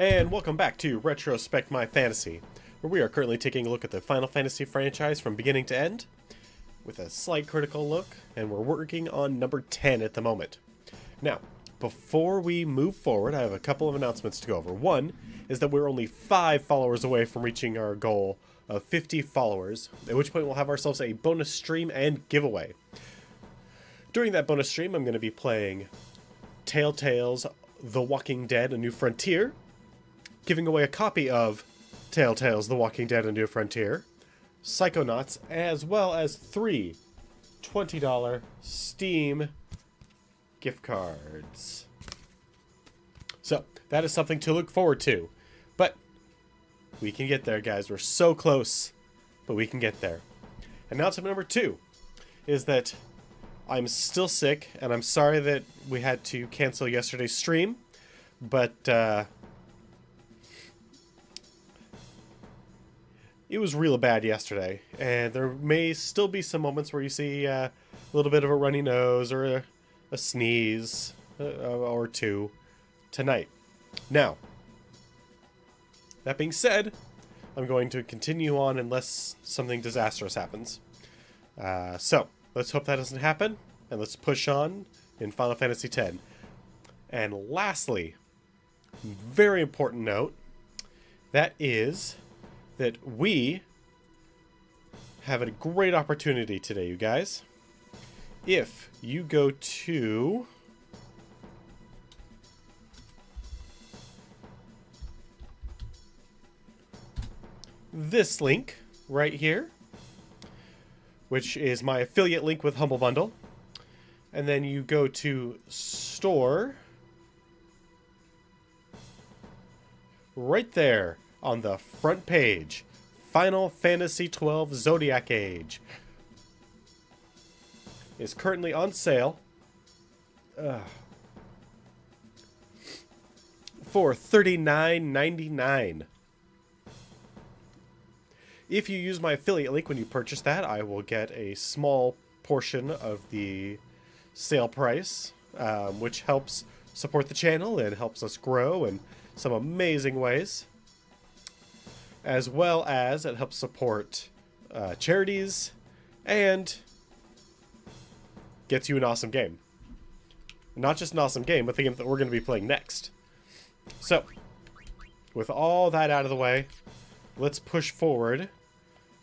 And welcome back to Retrospect My Fantasy, where we are currently taking a look at the Final Fantasy franchise from beginning to end, with a slight critical look, and we're working on number 10 at the moment. Now, before we move forward, I have a couple of announcements to go over. One is that we're only 5 followers away from reaching our goal of 50 followers, at which point we'll have ourselves a bonus stream and giveaway. During that bonus stream, I'm going to be playing Telltale's The Walking Dead: A New Frontier, giving away a copy of Telltale's The Walking Dead: A New Frontier, Psychonauts, as well as 3 $20 Steam gift cards. So, that is something to look forward to. But we can get there, guys. We're so close, but we can get there. Announcement number 2 is that I'm still sick, and I'm sorry that we had to cancel yesterday's stream, but it was real bad yesterday, and there may still be some moments where you see a little bit of a runny nose or a sneeze or two tonight. Now, that being said, I'm going to continue on unless something disastrous happens. So, let's hope that doesn't happen, and let's push on in Final Fantasy X. And lastly, very important note, that is that we have a great opportunity today, you guys. If you go to this link right here, which is my affiliate link with Humble Bundle, and then you go to store right there on the front page, Final Fantasy XII Zodiac Age is currently on sale for $39.99. If you use my affiliate link when you purchase that, I will get a small portion of the sale price, which helps support the channel and helps us grow in some amazing ways, as well as it helps support charities and gets you an awesome game. Not just an awesome game, but the game that we're going to be playing next. So, with all that out of the way, let's push forward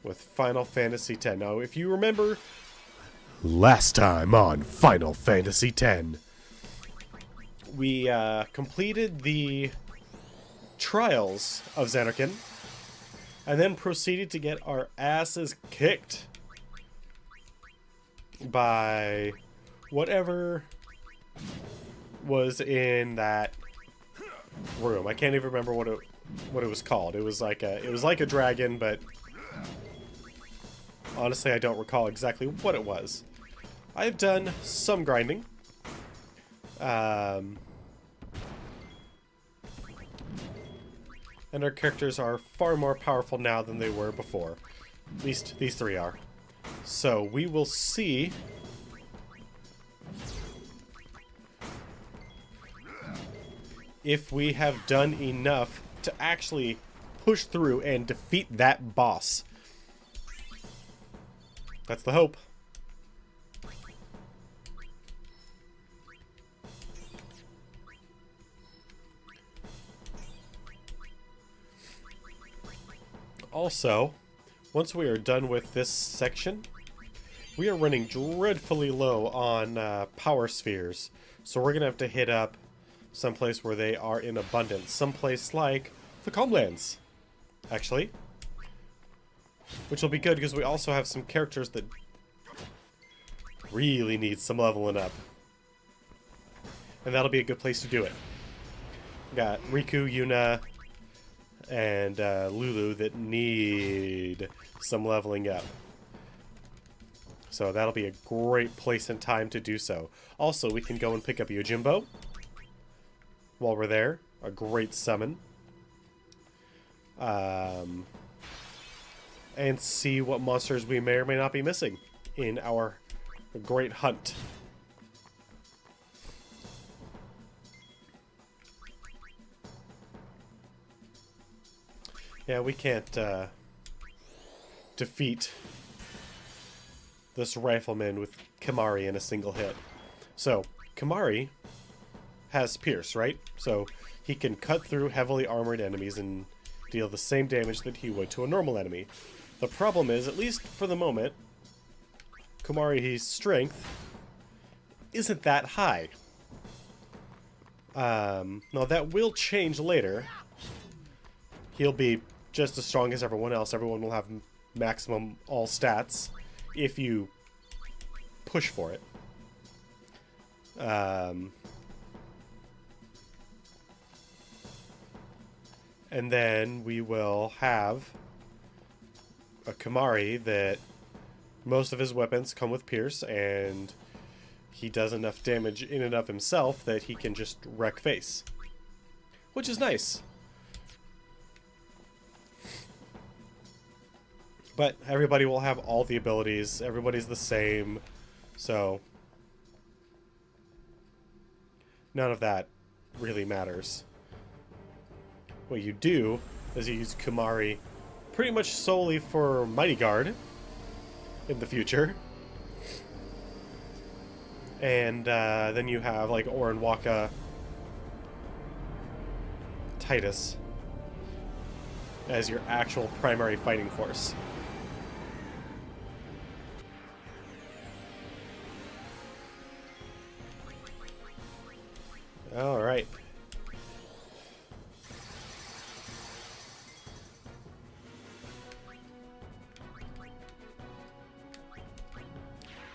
with Final Fantasy X. Now, if you remember last time on Final Fantasy X, we completed the trials of Zanarkand, and then proceeded to get our asses kicked by whatever was in that room. I can't even remember what it was called. It was like a dragon, but honestly I don't recall exactly what it was. I've done some grinding. And our characters are far more powerful now than they were before. At least these 3 are. So we will see if we have done enough to actually push through and defeat that boss. That's the hope. Also, once we are done with this section, we are running dreadfully low on power spheres. So we're going to have to hit up someplace where they are in abundance. Someplace like the Calmlands, actually. Which will be good because we also have some characters that really need some leveling up. And that'll be a good place to do it. We got Riku, Yuna, and Lulu that need some leveling up. So that'll be a great place and time to do so. Also, we can go and pick up Yojimbo while we're there. A great summon. And see what monsters we may or may not be missing in our great hunt. Yeah, we can't defeat this rifleman with Kimari in a single hit. So, Kimari has Pierce, right? So, he can cut through heavily armored enemies and deal the same damage that he would to a normal enemy. The problem is, at least for the moment, Kimari's strength isn't that high. Now, that will change later. He'll be just as strong as everyone else. Everyone will have maximum all stats if you push for it. And then we will have a Kimari that most of his weapons come with Pierce, and he does enough damage in and of himself that he can just wreck face. Which is nice. But everybody will have all the abilities, everybody's the same, so none of that really matters. What you do is you use Kimari pretty much solely for Mighty Guard in the future. And then you have like Orin, Waka, Titus as your actual primary fighting force. Alright.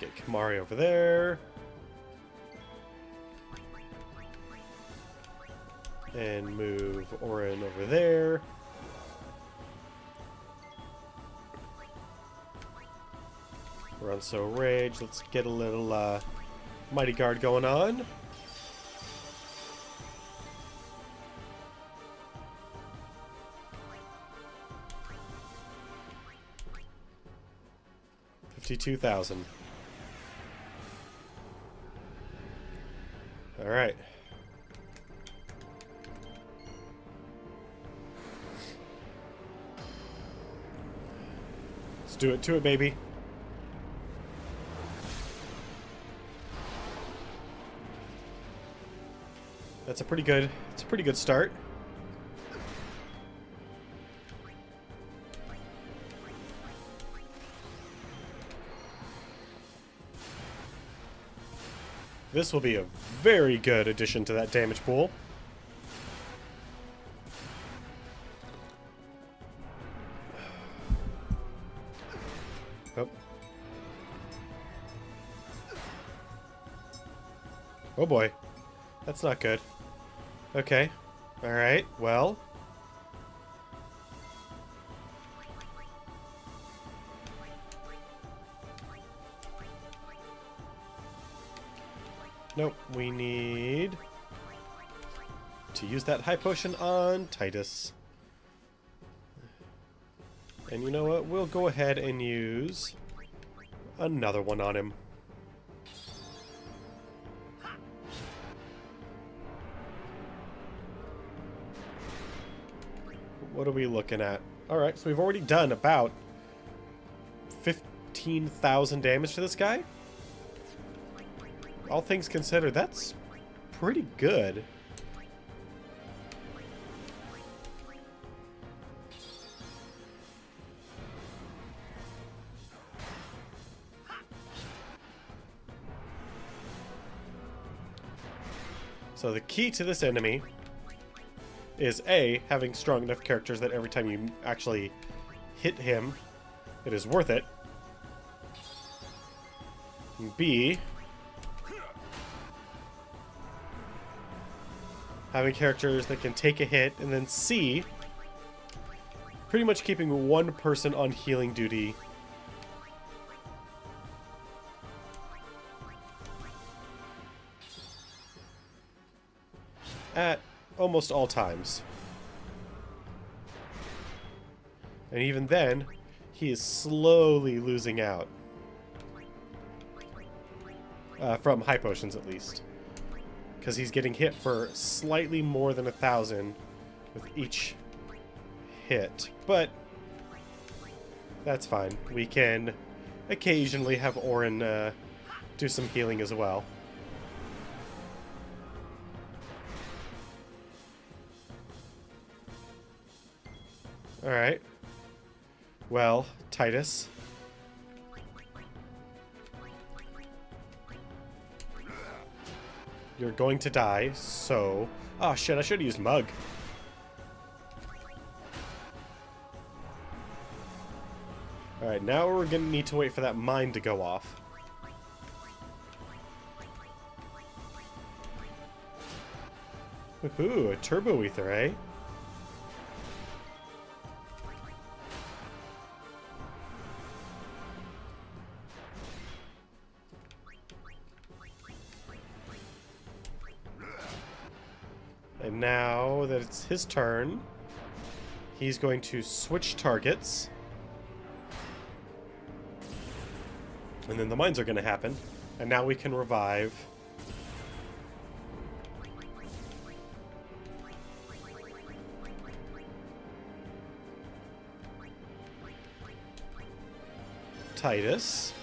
Get Kimari over there. And move Orin over there. We're on So Rage. Let's get a little Mighty Guard going on. $52,000. All right. Let's do it to it, baby. That's a pretty good. It's a pretty good start. This will be a very good addition to that damage pool. Oh. Oh boy. That's not good. Okay. Alright, well. Nope, we need to use that high potion on Titus. And you know what? We'll go ahead and use another one on him. What are we looking at? Alright, so we've already done about 15,000 damage to this guy. All things considered, that's pretty good. So the key to this enemy is A, having strong enough characters that every time you actually hit him, it is worth it. And B, having characters that can take a hit, and then C, pretty much keeping one person on healing duty at almost all times. And even then, he is slowly losing out. From high potions, at least. Because he's getting hit for slightly more than 1,000 with each hit, but that's fine. We can occasionally have Orin do some healing as well. Alright. Well, Titus. You're going to die, so... Oh shit, I should have used Mug. Alright, now we're gonna need to wait for that mine to go off. Ooh, a turbo ether, eh? And now that it's his turn, he's going to switch targets. And then the mines are going to happen. And now we can revive. Titus.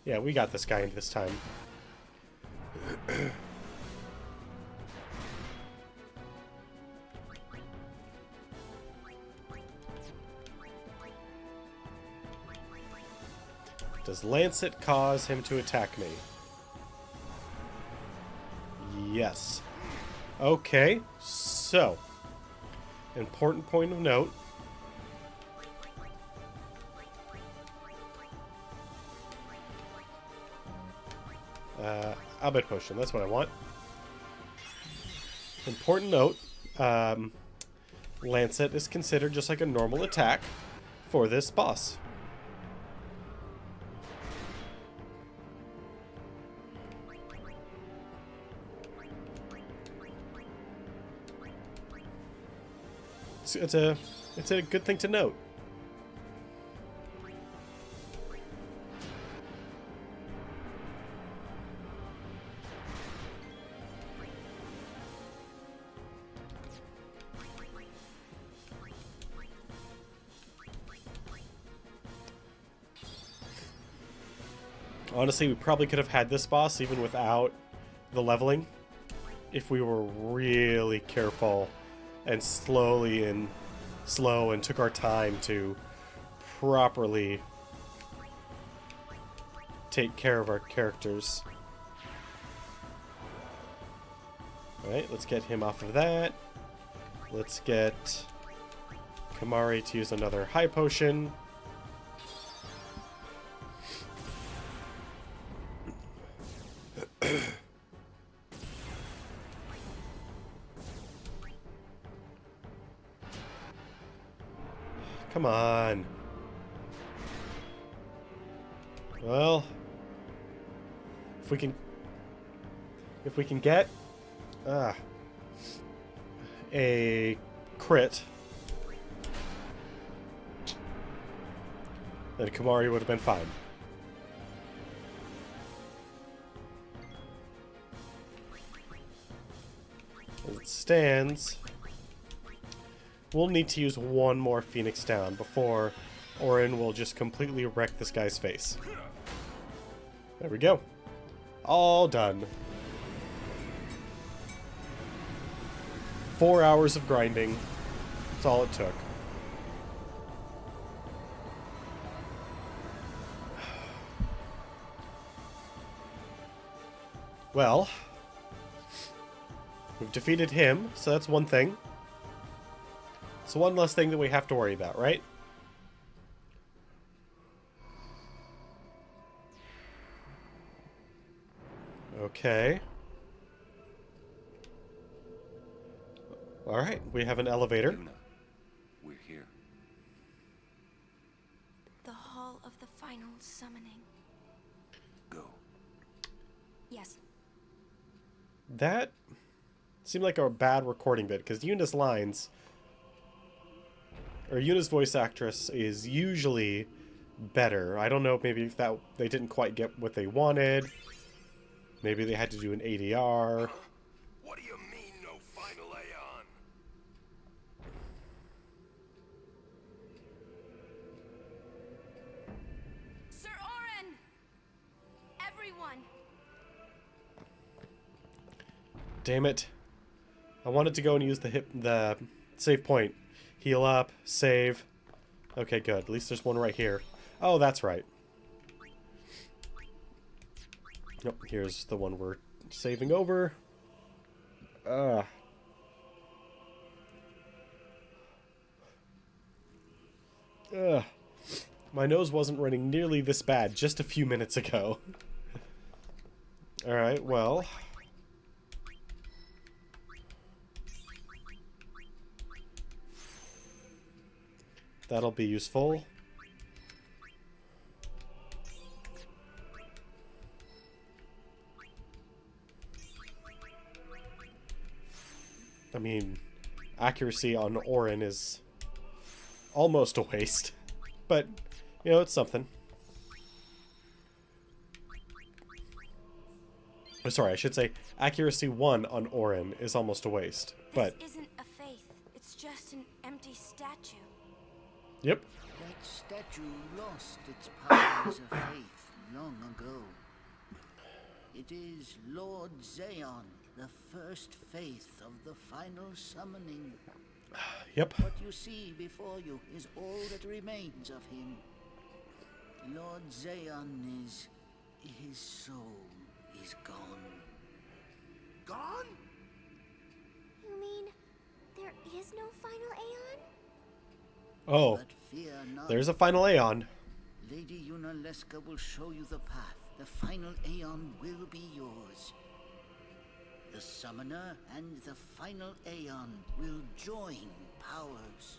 Yeah, we got this guy this time. Does Lancet cause him to attack me? Yes. Okay, so important point of note. Abed Potion, that's what I want. Important note, Lancet is considered just like a normal attack for this boss. It's a good thing to note. Honestly, we probably could have had this boss even without the leveling if we were really careful and slow and took our time to properly take care of our characters. Alright, let's get him off of that. Let's get Kamari to use another high potion. Come on. Well, if we can get a crit, then Kamari would have been fine. As it stands, we'll need to use one more Phoenix down before Orin will just completely wreck this guy's face. There we go. All done. 4 hours of grinding. That's all it took. Well, we've defeated him, so that's one thing. It's one less thing that we have to worry about, right? Okay. Alright, we have an elevator. Yuna, we're here. The Hall of the Final Summoning. Go. Yes. That seemed like a bad recording bit, because Yuna's lines, or Yuna's voice actress, is usually better. I don't know, maybe if that they didn't quite get what they wanted. Maybe they had to do an ADR. What do you mean? damn it. I wanted to go and use the save point. Heal up, save. Okay, good. At least there's one right here. Oh, that's right. Nope, here's the one we're saving over. My nose wasn't running nearly this bad just a few minutes ago. Alright, well. That'll be useful. I mean, accuracy on Orin is almost a waste. But, you know, it's something. Oh, sorry, I should say accuracy 1 on Orin is almost a waste. But This isn't a faith. It's just an empty statue. yep. That statue lost its powers of faith long ago. It is Lord Zayon, the first faith of the final summoning. Yep. What you see before you is all that remains of him. Lord Zayon is... his soul is gone. Gone? You mean there is no final Aeon? Oh, But fear not. there's a final Aeon. Lady Yunaleska will show you the path. The final Aeon will be yours. The Summoner and the final Aeon will join powers.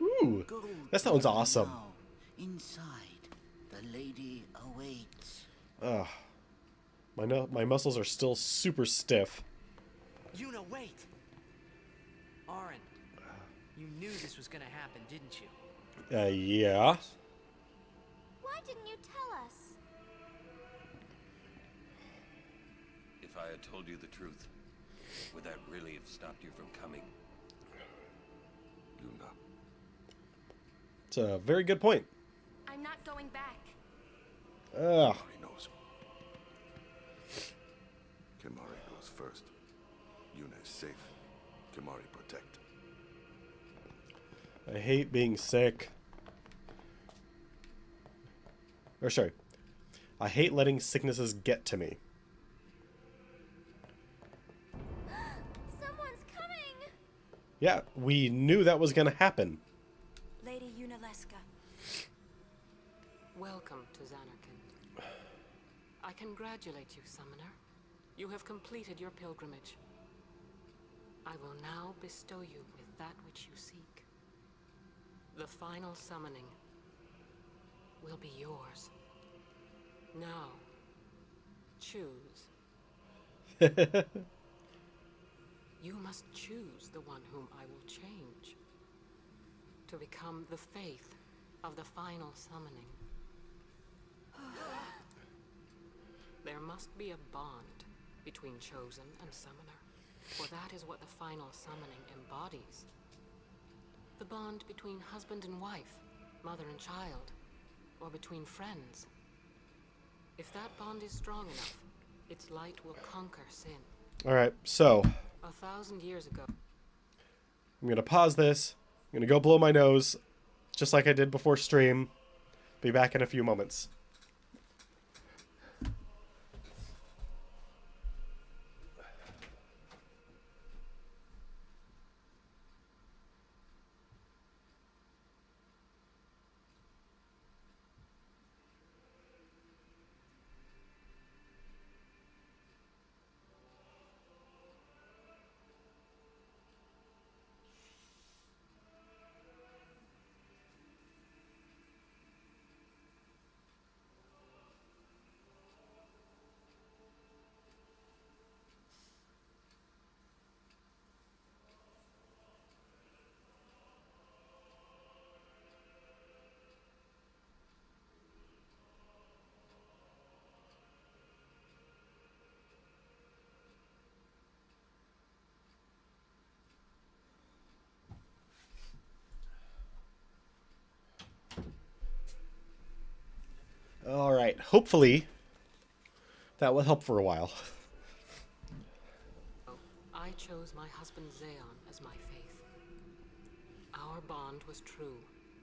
Ooh, Go that sounds to her awesome. now. Inside, the lady awaits. Ugh. My muscles are still super stiff. Yuna, wait! Orin, you knew this was gonna happen, didn't you? Yeah. Why didn't you tell us? If I had told you the truth, would that really have stopped you from coming? Yuna. It's a very good point. I'm not going back. Ugh. Kimari knows. Kimari goes first. Yuna is safe. Kimari protect. I hate being sick. Or sorry. I hate letting sicknesses get to me. Someone's coming! Yeah, we knew that was gonna happen. Lady Yunaleska. Welcome to Xanarkand. I congratulate you, Summoner. You have completed your pilgrimage. I will now bestow you with that which you seek. The final summoning will be yours. Now, choose. You must choose the one whom I will change to become the faith of the final summoning. There must be a bond between chosen and summoner, for that is what the final summoning embodies. The bond between husband and wife, mother and child, or between friends. If that bond is strong enough, its light will conquer sin. Alright, so 1,000 years ago, I'm gonna pause this. I'm gonna go blow my nose, just like I did before stream. Be back in a few moments. Alright, hopefully that will help for a while. I chose my husband Zeon as my faith. Our bond was true,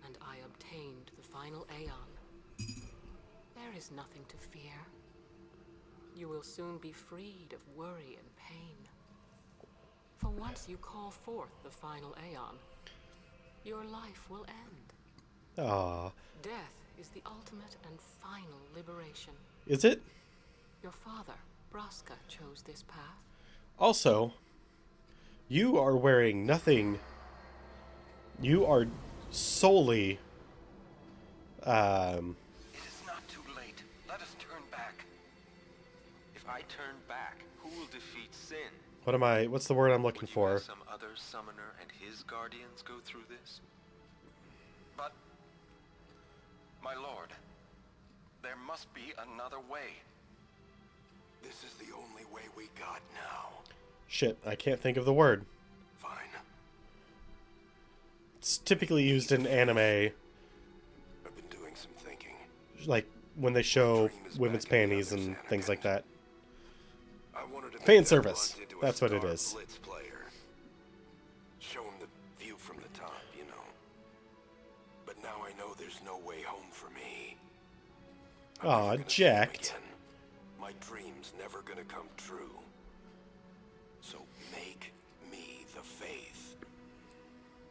and I obtained the final Aeon. There is nothing to fear. You will soon be freed of worry and pain. For once you call forth the final Aeon, your life will end. Ah, Death is the ultimate and final liberation. is it? Your father, Braska, chose this path. Also, you are wearing nothing. You are solely, It is not too late. Let us turn back. If I turn back, who will defeat Sin? what's the word I'm looking Would you for? have some other summoner and his guardians go through this? But, my lord, there must be another way. This is the only way we got now. Shit, I can't think of the word. Fine. It's typically used in anime, I've been doing some thinking. like when they show Dream is women's back in the panties others, and Anakin. things like that. I wanted to make Fan that service. blunt into a That's what it star is. Blitz player. Show him the view from the top, you know. But now I know there's no way home for me. I'm Aw, never gonna see him jacked. again. My dream's never gonna come true. So make me the faith.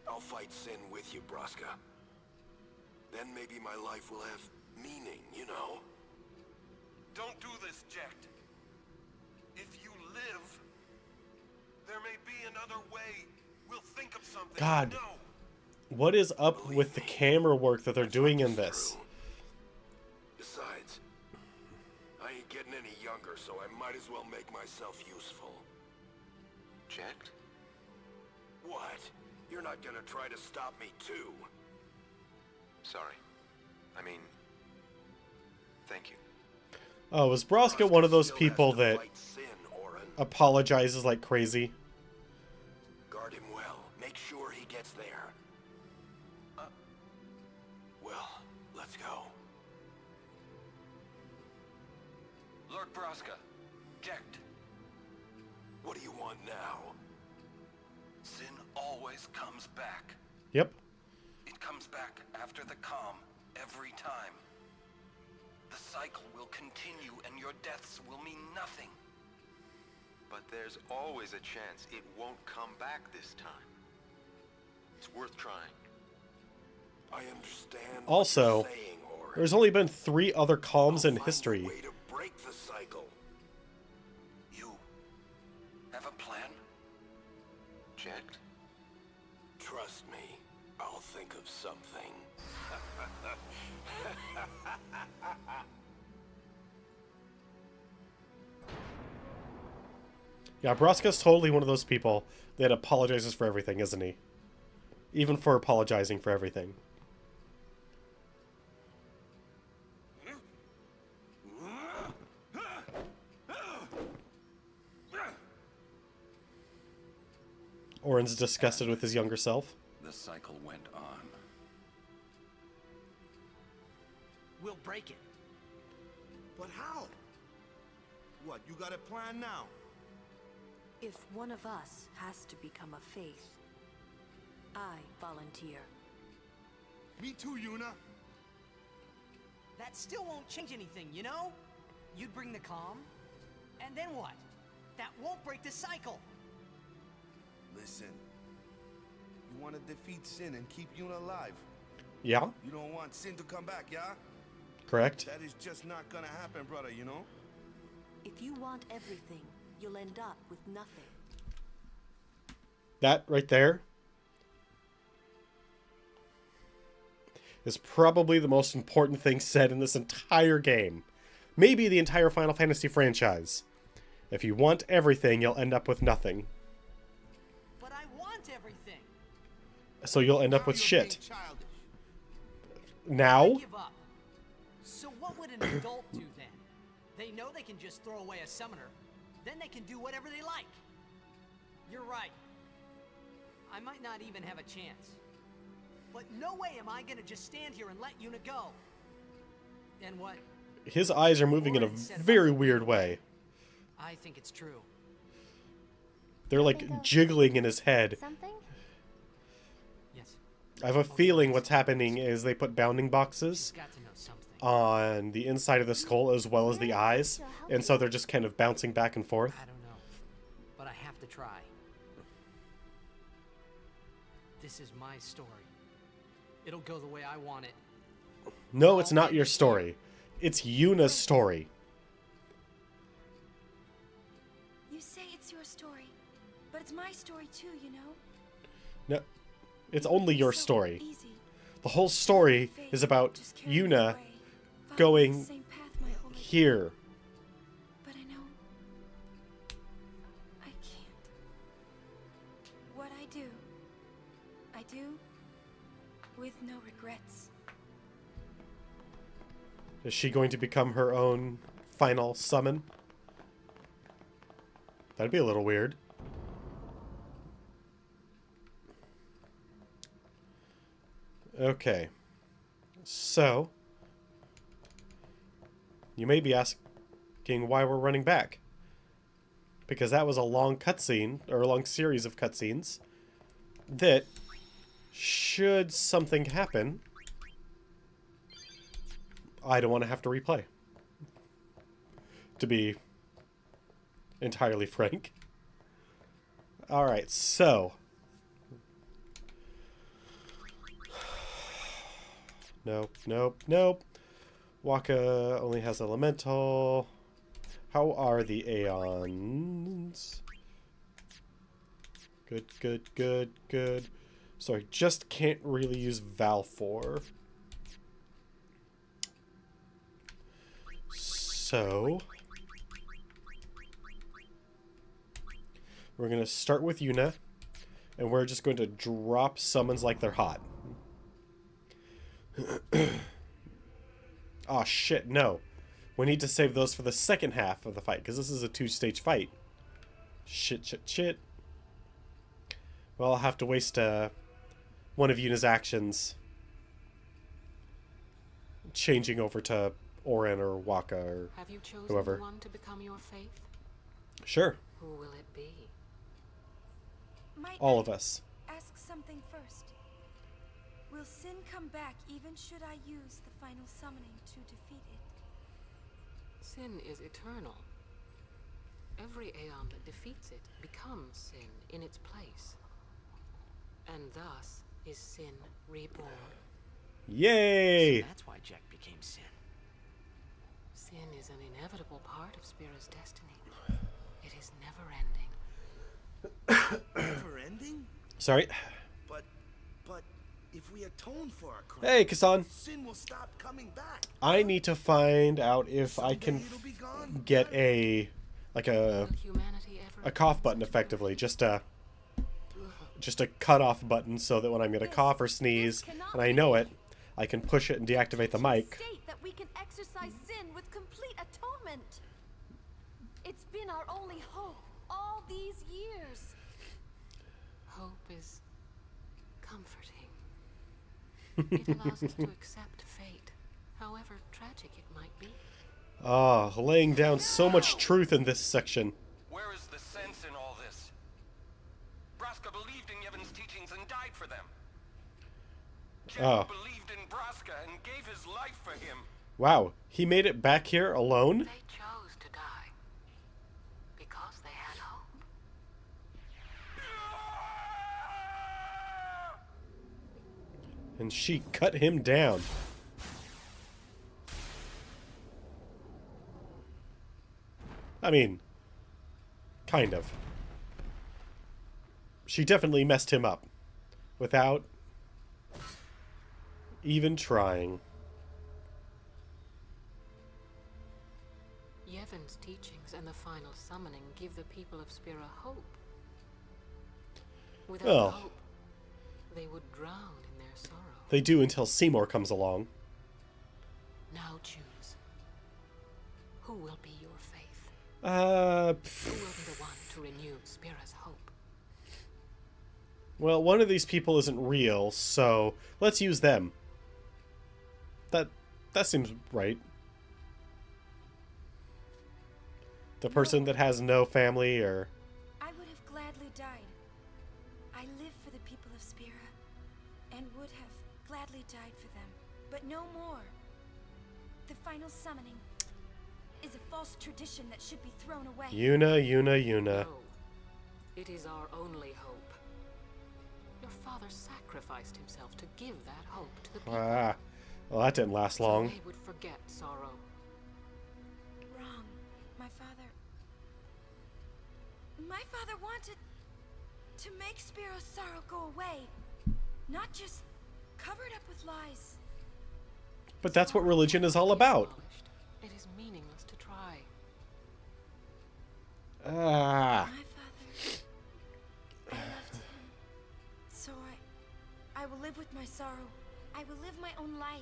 I'll fight Sin with you, Braska. Then maybe my life will have meaning, you know? Don't do this, Jekt. If you live, there may be another way. We'll think of something. God. No. What is up with the camera work that they're doing in this? True. Besides, I ain't getting any younger, so I might as well make myself useful. Checked? What? You're not gonna try to stop me too? Sorry. I mean, thank you. Oh, is Braska one of those Still has people to that fight Sin, Orin. apologizes like crazy? Guard him well. Make sure he gets there. Well, let's go. Lord Braska, Jekt, What do you want now? Sin always comes back. Yep. It comes back after the calm, every time. The cycle will continue and your deaths will mean nothing. But there's always a chance it won't come back this time. It's worth trying. I understand Also, what you're saying, Orin. there's only been 3 other calms I'll in find a history. way to break the cycle. You have a plan? Checked? Trust me, I'll think of something. Yeah, Braska's totally one of those people that apologizes for everything, isn't he? Even for apologizing for everything. Orin's disgusted with his younger self. The cycle went on. We'll break it. But how? What, you got a plan now? If one of us has to become a faith, I volunteer. Me too, Yuna. That still won't change anything, you know? You'd bring the calm, and then what? That won't break the cycle. Listen. You want to defeat Sin and keep Yuna alive. Yeah, You don't want Sin to come back, yeah? correct. That is just not gonna happen, brother, you know? If you want everything, you'll end up with nothing. That right there is probably the most important thing said in this entire game. Maybe the entire Final Fantasy franchise. If you want everything, you'll end up with nothing. But I want everything. So you'll end up Now with you're shit. being childish. I Now? give up. So what would an adult do then? They know they can just throw away a summoner. Then they can do whatever they like. You're right. I might not even have a chance. But no way am I gonna just stand here and let Yuna go. And what? His eyes are moving in a Orin said very about weird way. I think it's true. They're like jiggling in his head. Something? Yes. I have a feeling what's happening is they put bounding boxes Got to know something. on the inside of the skull as well as the eyes, and so they're just kind of bouncing back and forth. I don't know, but I have to try. This is my story. It'll go the way I want it. No, it's not your story. It's Yuna's story. You say it's your story, but it's my story too, you know? No, it's only your So story. easy. The whole story Fate is about just carried me Yuna away, following going the same path my whole life. here. But I know I can't. What I do with no regrets. Is she going to become her own final summon? That'd be a little weird. Okay. So, you may be asking why we're running back. Because that was a long cutscene, or a long series of cutscenes, that, should something happen, I don't want to have to replay. To be entirely frank. Alright, so. Nope, nope, nope. Waka only has elemental. How are the Aeons? Good, good, good, good. So I just can't really use Valfor. So we're going to start with Yuna, and we're just going to drop summons like they're hot. Oh shit, no. We need to save those for the second half of the fight, because this is a two-stage fight. Shit, shit, shit. Well, I'll have to waste one of Yuna's actions changing over to Oren or Waka or Have you chosen whoever. the one to become your faith? Sure. Who will it be? Might All I of us. ask something first? Will sin come back even should I use the final summoning to defeat it? Sin is eternal. Every Aeon that defeats it becomes sin in its place. And thus is sin reborn. Yay! So that's why Jack became Sin. Sin is an inevitable part of Spira's destiny. It is never-ending. Never ending? Sorry. But if we atone for our crime, Hey, Kasan. sin will stop coming back. I need to find out if I can Someday it'll be gone. get a Will humanity ever a cough button effectively, just a cut-off button, so that when I'm gonna cough or sneeze and I know it, I can push it and deactivate the mic. State that we can exercise sin with complete atonement. It's been our only hope all these years. Hope is comforting. It allows us to accept fate, however tragic it might be. Ah, laying down so much truth in this section. Where is the sense in all this? Braska believed in Yevon's teachings and died for them. Jack Oh. believed in Braska and gave his life for him. Wow, he made it back here alone? They chose to die because they had hope. And she cut him down. I mean, kind of. She definitely messed him up. Without even trying. Yevon's teachings and the final summoning give the people of Spira hope. Without Well. hope, they would drown in their sorrow. They do until Seymour comes along. Now choose. Who will be your faith? Who will be the one to renew Spira's hope? Well, one of these people isn't real, so let's use them. That seems right. The person that has no family or... I would have gladly died. I live for the people of Spira, and would have gladly died for them, but no more. The final summoning is a false tradition that should be thrown away. Yuna. No. It is our only hope. Your father sacrificed himself to give that hope to the people. Ah, well, that didn't last long. So they would forget sorrow. Wrong. My father wanted to make Spiro's sorrow go away, not just cover it up with lies. But that's what religion is all about. It is meaningless to try. Ah. My father, I loved him. So I will live with my sorrow. I will live my own life.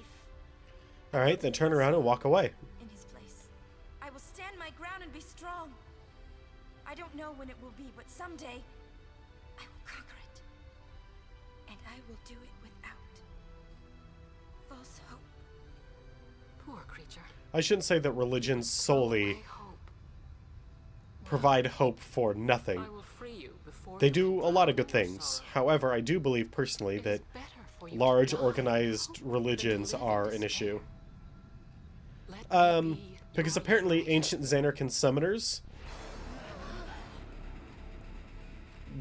All right, then turn around and walk away. In his place. I will stand my ground and be strong. I don't know when it will be, but someday I will conquer it. And I will do it without false hope. Poor creature. I shouldn't say that religions solely provide hope for nothing. I will free you before They do a lot of good things. However, I do believe personally that large organized religions are an issue. Because apparently ancient Xanarkan summoners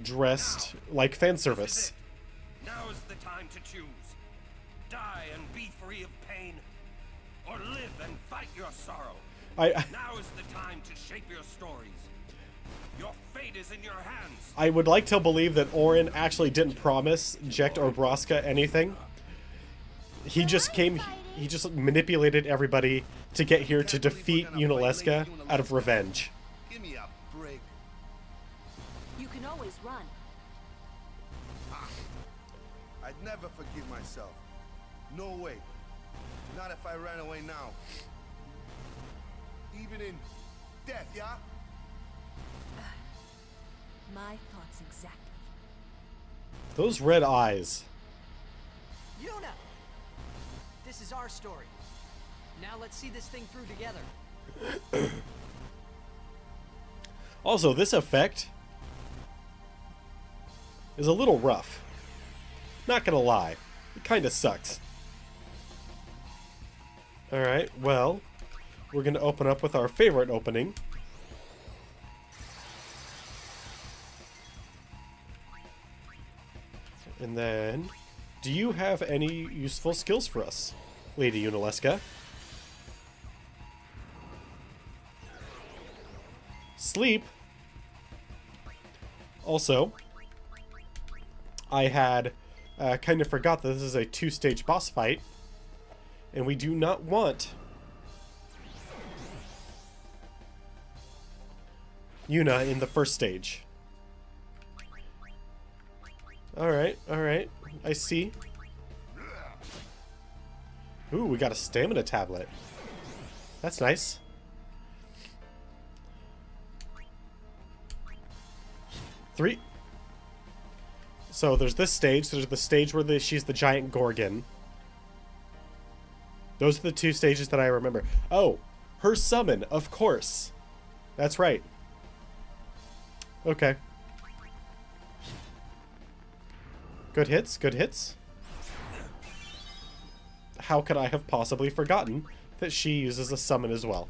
dressed like fan service. Now's the time to choose. Die and be free of pain, or live and fight your sorrow. Now is the time to shape your stories. Your fate is in your hands. I would like to believe that Orin actually didn't promise Jecht or Braska anything. He just came, he just manipulated everybody to get here to defeat Yunalesca out of revenge. Give me a break. You can always run. I'd never forgive myself. No way. Not if I ran away now. Even in death, yeah? My thoughts exactly. Those red eyes. Yuna! This is our story. Now let's see this thing through together. Also, this effect is a little rough. Not gonna lie. It kinda sucks. Alright, well, we're gonna open up with our favorite opening. And then, do you have any useful skills for us, Lady Yunalesca? Sleep. Also, I had kind of forgot that this is a two-stage boss fight, and we do not want Yuna in the first stage. Alright, I see. Ooh, we got a stamina tablet. That's nice. Three. So there's this stage. There's the stage where she's the giant Gorgon. Those are the two stages that I remember. Oh, her summon, of course. That's right. Okay. Good hits, good hits. How could I have possibly forgotten that she uses a summon as well?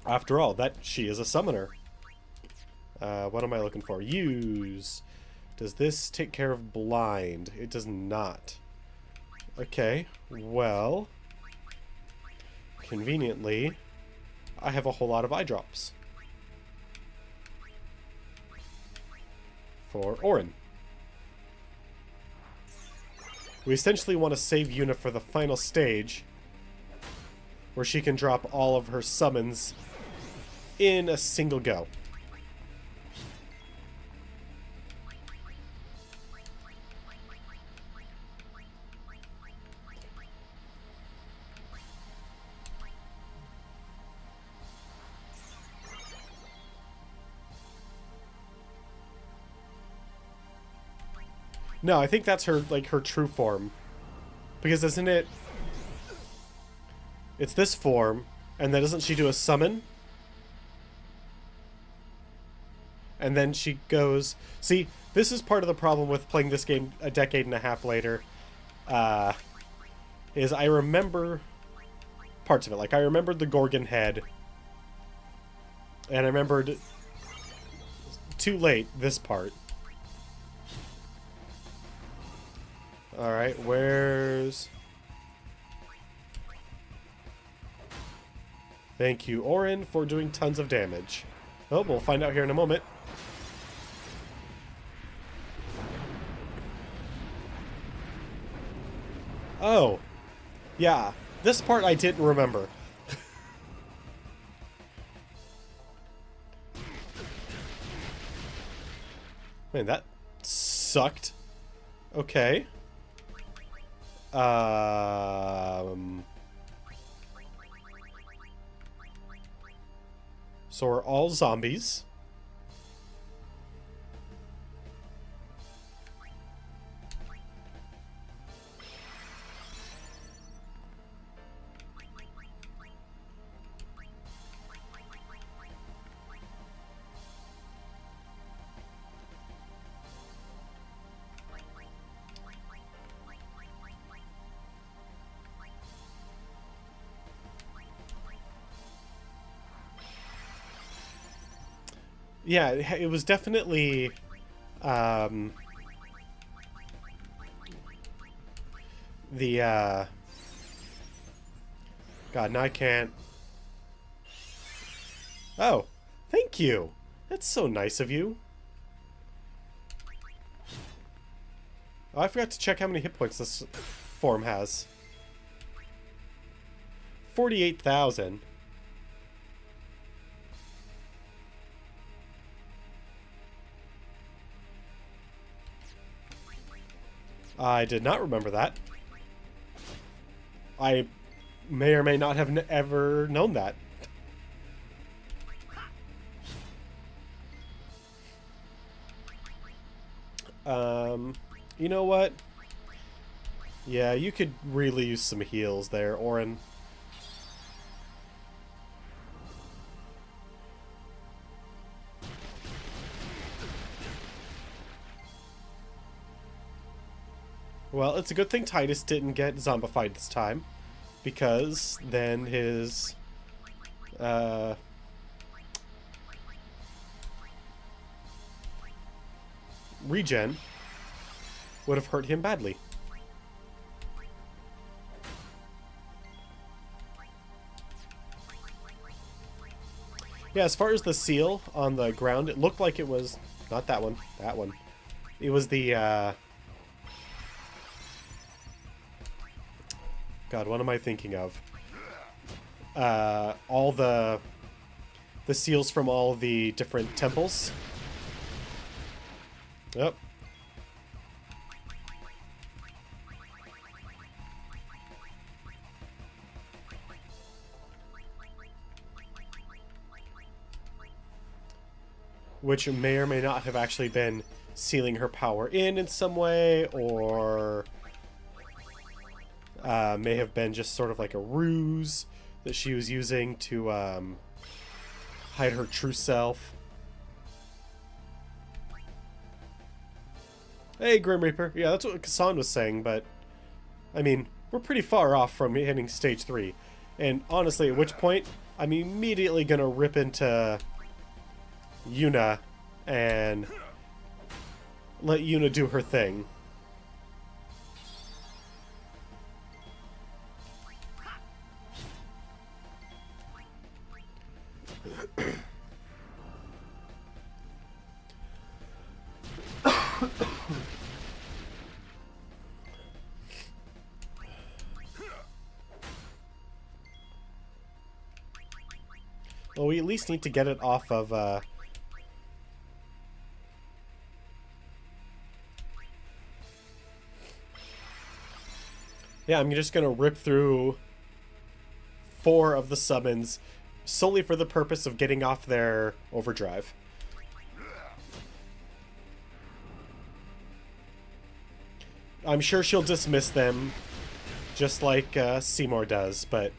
After all, that she is a summoner. What am I looking for? Use. Does this take care of blind? It does not. Okay, well, conveniently, I have a whole lot of eye drops. For Orin. We essentially want to save Yuna for the final stage, where she can drop all of her summons in a single go. No, I think that's her, like, her true form. Because isn't it... It's this form, and then doesn't she do a summon? and then she goes... See, this is part of the problem with playing this game a decade and a half later. Is I remember parts of it. Like, I remembered the Gorgon head. And I remembered... Too late, this part. Alright, where's... Thank you, Orin, for doing tons of damage. Oh, we'll find out here in a moment. Oh. Yeah. This part I didn't remember. Man, that sucked. Okay. So we're all zombies. Yeah, it was definitely God, now I can't. Oh, thank you. That's so nice of you. Oh, I forgot to check how many hit points this form has. 48,000. I did not remember that. I may or may not have ever known that. You know what? Yeah, you could really use some heals there, Orin. Well, it's a good thing Titus didn't get zombified this time, because then his, regen would have hurt him badly. Yeah, as far as the seal on the ground, it looked like it was... Not that one. That one. It was the, God, what am I thinking of? All the seals from all the different temples. Yep. Which may or may not have actually been sealing her power in some way, or may have been just sort of like a ruse that she was using to hide her true self. Hey, Grim Reaper. Yeah, that's what Kassan was saying, but I mean, we're pretty far off from hitting stage 3. And honestly, at which point, I'm immediately gonna rip into Yuna and let Yuna do her thing. Well, we at least need to get it off of, yeah, I'm just gonna rip through 4 of the summons solely for the purpose of getting off their overdrive. I'm sure she'll dismiss them, just like Seymour does, but...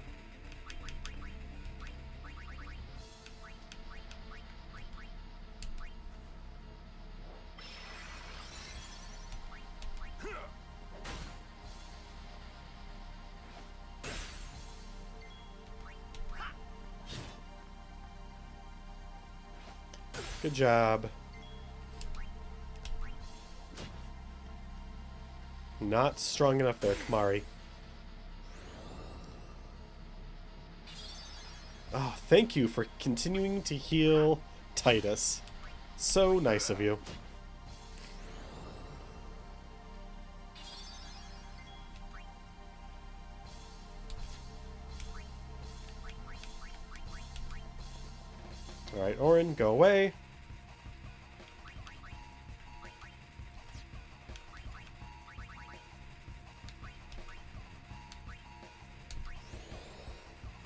Good job. Not strong enough there, Kamari. Oh, thank you for continuing to heal Titus. So nice of you. Alright, Orin, go away.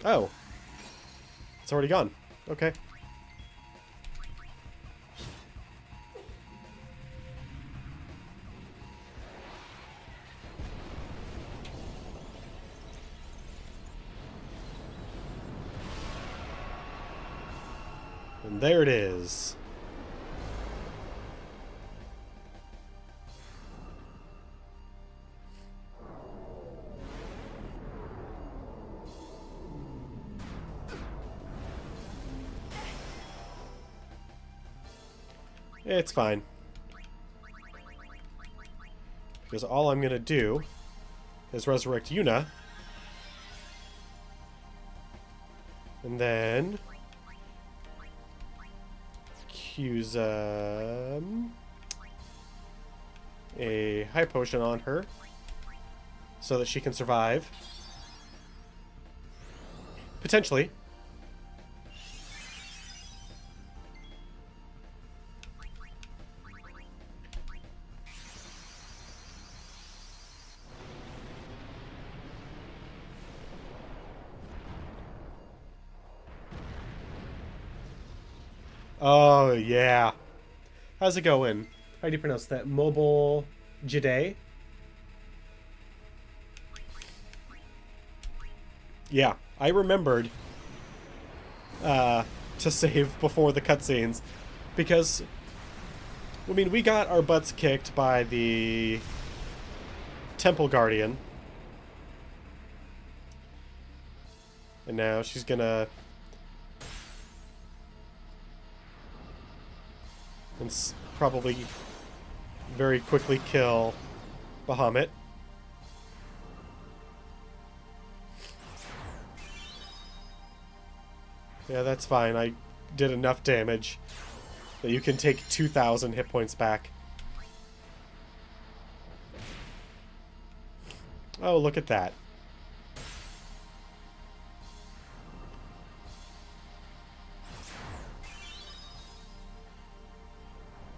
Oh. It's already gone. Okay. And there it is. It's fine. Because all I'm gonna do is resurrect Yuna. And then use a high potion on her so that she can survive. Potentially. Oh, yeah. How's it going? How do you pronounce that? Mobile Jade? Yeah, I remembered to save before the cutscenes because, I mean, we got our butts kicked by the Temple Guardian. And now she's gonna... and probably very quickly kill Bahamut. Yeah, that's fine. I did enough damage that you can take 2,000 hit points back. Oh, look at that.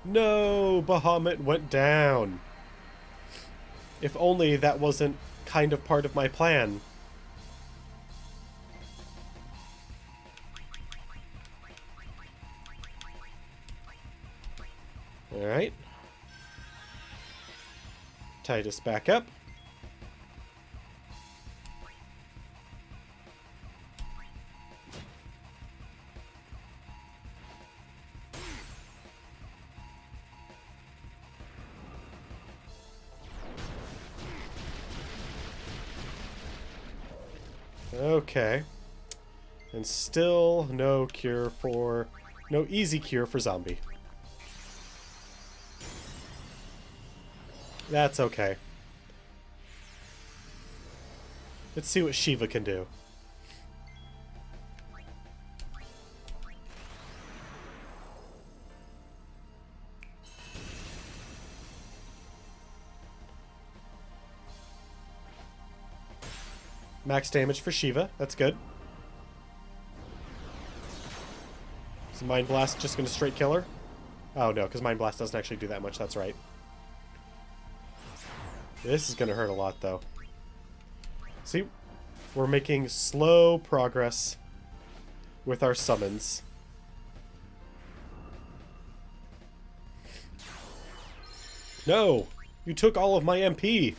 No, Bahamut went down. If only that wasn't kind of part of my plan. Alright. Titus back up. Okay. And still no cure for... no easy cure for zombie. That's okay. Let's see what Shiva can do. Max damage for Shiva. That's good. Is Mind Blast just going to straight kill her? Oh no, because Mind Blast doesn't actually do that much. That's right. This is going to hurt a lot, though. See? We're making slow progress with our summons. No! You took all of my MP!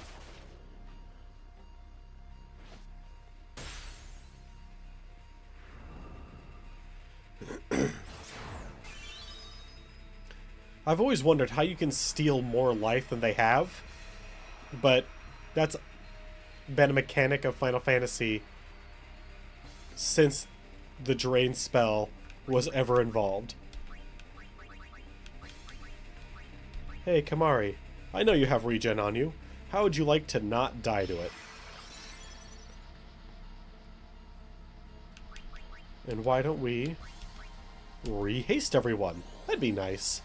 I've always wondered how you can steal more life than they have. But that's been a mechanic of Final Fantasy since the drain spell was ever involved. Hey, Kamari. I know you have regen on you. How would you like to not die to it? And why don't we rehaste everyone? That'd be nice.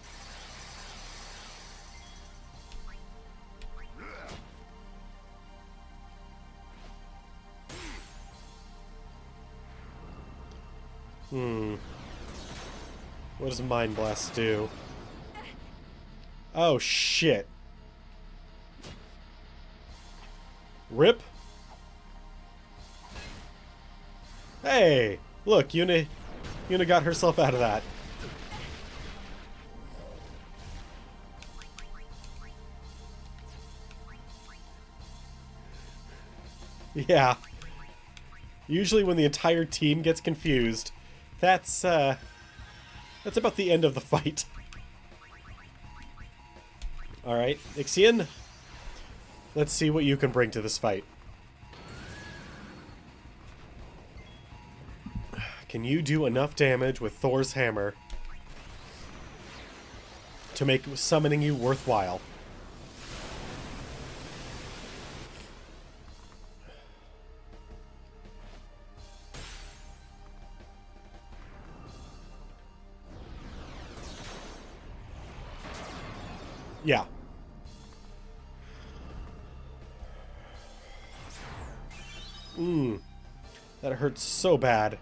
What does Mind Blast do? Oh, shit. Rip? Hey! Look, Yuna got herself out of that. Yeah. Usually when the entire team gets confused, that's about the end of the fight. Alright, Ixion, let's see what you can bring to this fight. Can you do enough damage with Thor's hammer to make summoning you worthwhile? Yeah. That hurts so bad.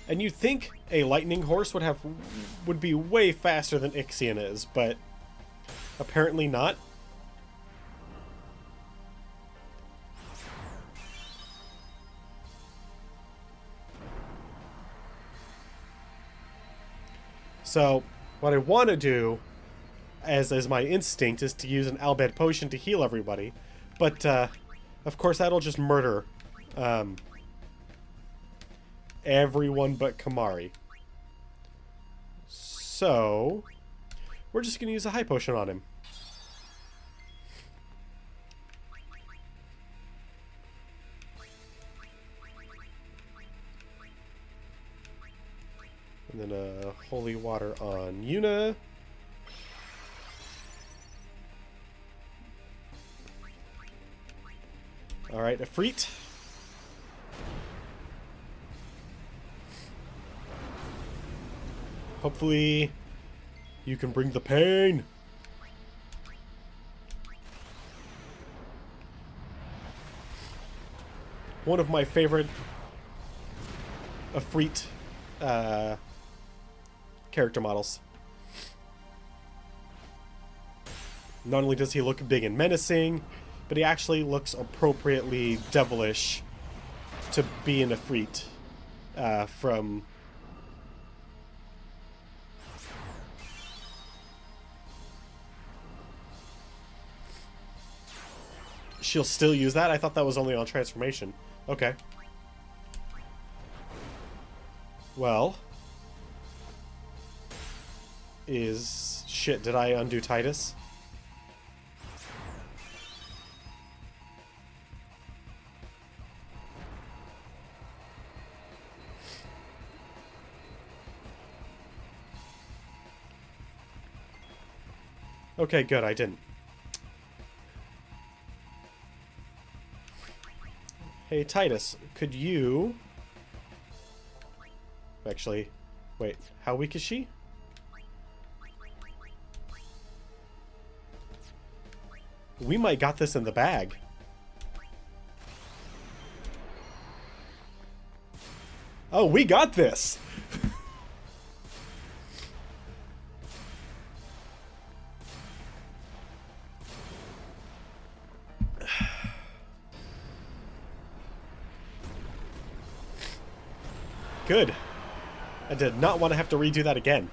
And you'd think a lightning horse would be way faster than Ixion is, but apparently not. So, what I want to do, as my instinct, is to use an Albed potion to heal everybody. But, of course, that'll just murder everyone but Kamari. So, we're just going to use a high potion on him. And then holy water on Yuna. Alright, Ifrit. Hopefully you can bring the pain. One of my favorite Ifrit character models. Not only does he look big and menacing, but he actually looks appropriately devilish to be an Ifrit from... She'll still use that? I thought that was only on transformation. Okay. Well... Shit, did I undo Titus? Okay, good, I didn't. Hey, Titus, could you... Actually, wait, how weak is she? We might got this in the bag. Oh, we got this! Good. I did not want to have to redo that again.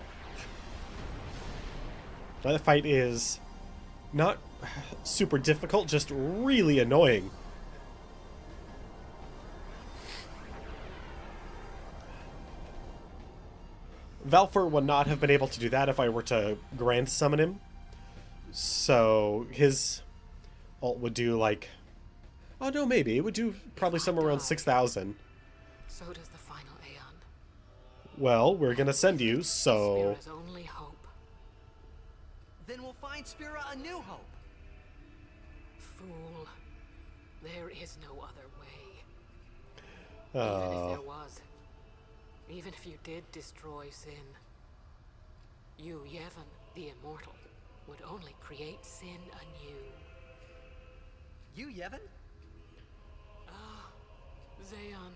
That fight is not super difficult, just really annoying. Valfor would not have been able to do that if I were to grand summon him. So his ult would do like... Oh no, maybe. It would do probably somewhere around 6,000. So does the final Aeon. Well, we're gonna send you, so... Spira's only hope. Then we'll find Spira a new hope. Fool. There is no other way. Even if there was. Even if you did destroy Sin. You, Yevon, the Immortal, would only create Sin anew. You, Yevon? Ah, Zayon.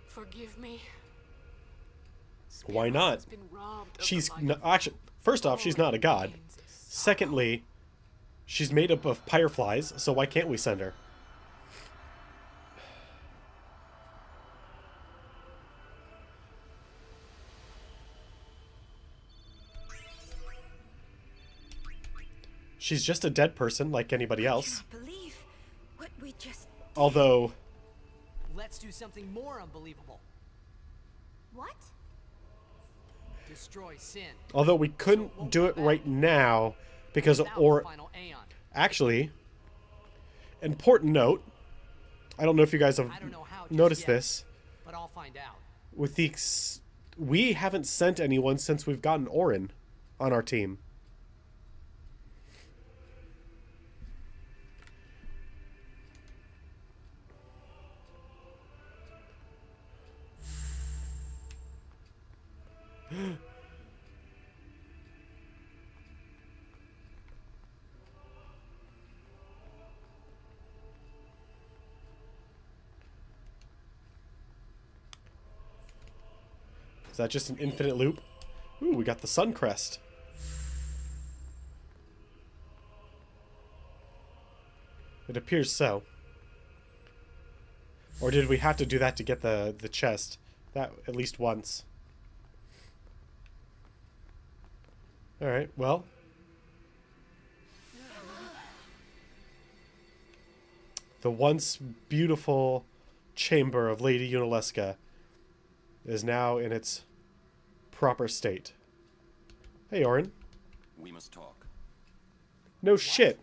Forgive me. Why not? She's actually, first off, she's not a god. Secondly, she's made up of fireflies, so why can't we send her? She's just a dead person like anybody else. I cannot believe what we just did. Although, Let's do something more unbelievable. What? Destroy Sin. although we couldn't do it right now because Without the or final Aeon. actually, important note. I don't know if you guys have I don't know how just noticed yet, this. but I'll find out. With the we haven't sent anyone since we've gotten Orin on our team. Is that just an infinite loop? Ooh, we got the sun crest. It appears so. Or did we have to do that to get the chest? That at least once. Alright, well. The once beautiful chamber of Lady Yunalesca is now in its proper state. Hey, Orin. We must talk. No shit.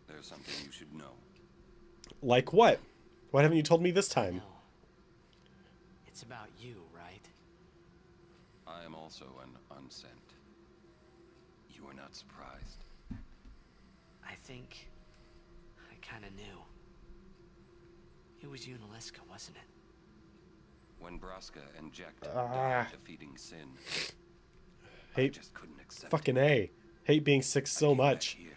There's something you should know. Like what? Why haven't you told me this time? No. It's about you, right? I am also an unsent. You are not surprised. I think I kind of knew. It was Yunalesca, wasn't it? When Braska and Jack died defeating Sin, I Hate, just couldn't accept fucking it. A. Hate being sick so Came back much. here,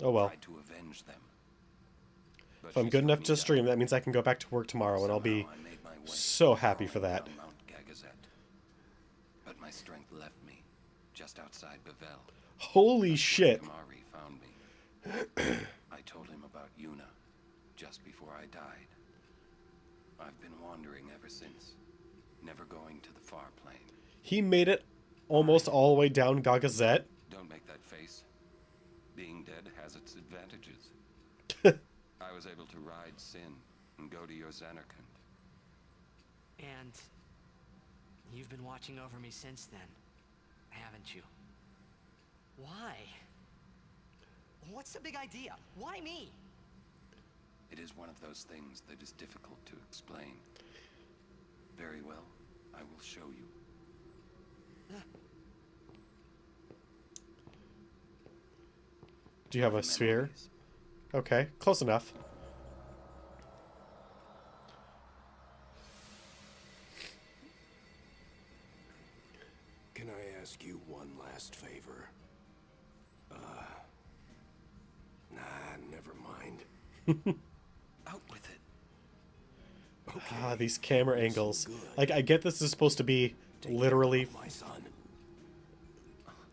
Oh well. tried to avenge them. But If I'm she good struck enough me to down. stream, that means I can go back to work tomorrow, and I'll be Somehow I made my way so happy for that. down Mount Gagazet. But my strength left me just outside Bevel. Holy shit. Kamari found me. I told him about Yuna just before I died. I've been wandering ever since, never going to the far plane. He made it almost all the way down Gagazet. Don't make that face. Being dead has its advantages. I was able to ride Sin and go to your Xanarkand. And you've been watching over me since then, haven't you? Why? What's the big idea? Why me? It is one of those things that is difficult to explain. Very well, I will show you. Do you have a sphere? Okay, close enough. Can I ask you one last favor? Nah, never mind. Out with it. Ah, these camera angles. Like, I get this is supposed to be literally My son.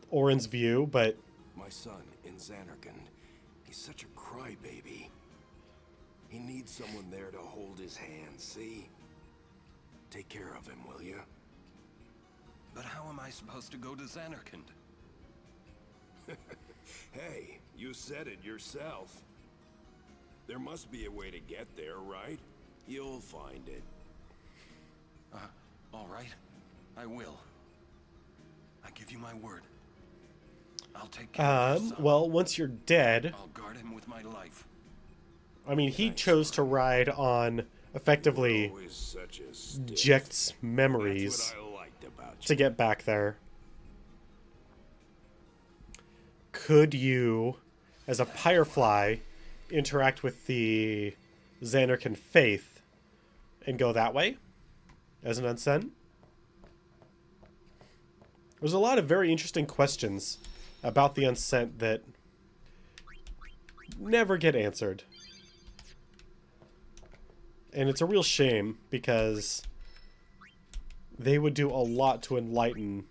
Orin's view, but My son in Xanarkand. He's such a crybaby. He needs someone there to hold his hand, see? Take care of him, will you? But how am I supposed to go to Xanarkand? Hey, you said it yourself. There must be a way to get there, right? You'll find it. All right. I will. I give you my word. I'll take care of your son. well, once you're dead, I'll guard him with my life. I mean, he chose to ride on effectively Always such a stiff. Jecht's That's memories what I liked about to you. get back there. could you, as a Firefly, interact with the Xanarkan faith and go that way as an unsent? There's a lot of very interesting questions about the unsent that never get answered. And it's a real shame because they would do a lot to enlighten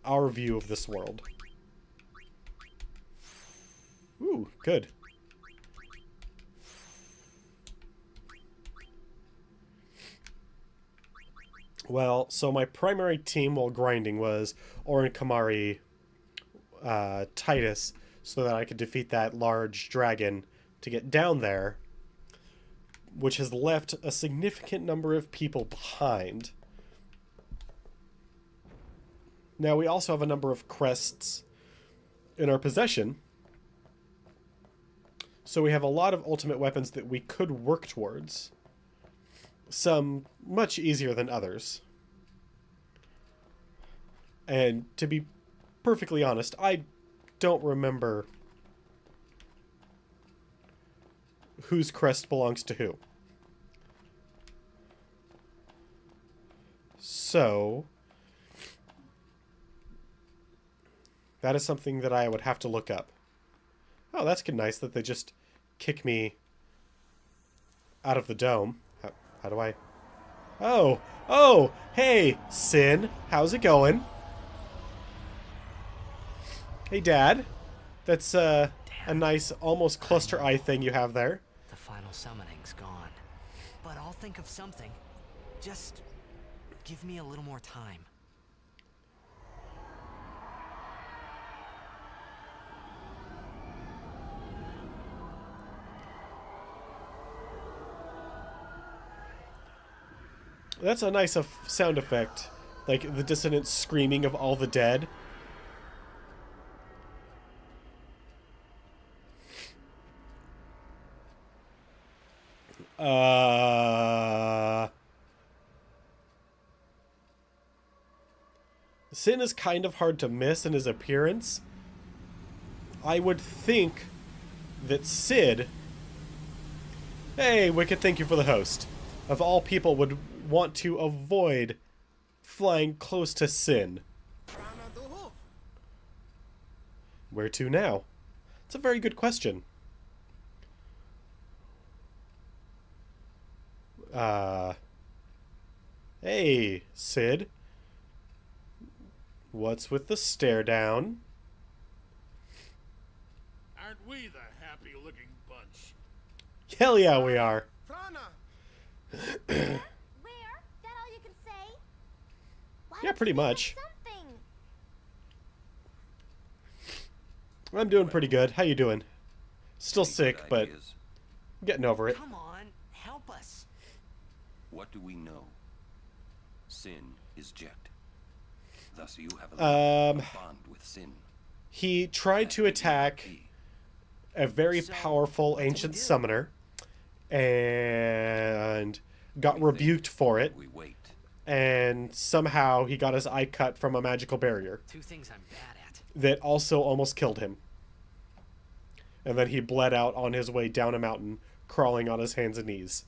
our view of this world. Ooh, good. Well, so my primary team while grinding was Orin Kamari, Titus, so that I could defeat that large dragon to get down there, which has left a significant number of people behind. Now, we also have a number of crests in our possession, so we have a lot of ultimate weapons that we could work towards. Some much easier than others. And to be perfectly honest, I don't remember whose crest belongs to who. So that is something that I would have to look up. Oh, that's nice that they just kick me out of the dome. How do I... Oh, hey, Sin, how's it going? Hey, Dad. That's a nice, almost cluster eye thing you have there. The final summoning's gone. But I'll think of something. Just give me a little more time. That's a nice sound effect. Like the dissonant screaming of all the dead. Sin is kind of hard to miss in his appearance. I would think that Sid... Hey, Wicked, thank you for the host. Of all people would want to avoid flying close to Sin. Where to now? It's a very good question. Hey, Sid. What's with the stare down? Aren't we the happy-looking bunch? Hell yeah, we are. Where? That all you can say? Why Yeah, pretty much. something? I'm doing pretty good. How you doing? Still Any sick, good but ideas? getting over it. Come on, help us. What do we know? Sin is Jet. Thus you have a bond with Sin. He tried to attack a very powerful ancient summoner and got rebuked for it. We wait. And somehow he got his eye cut from a magical barrier. Two things I'm bad at. That also almost killed him. And then he bled out on his way down a mountain, crawling on his hands and knees.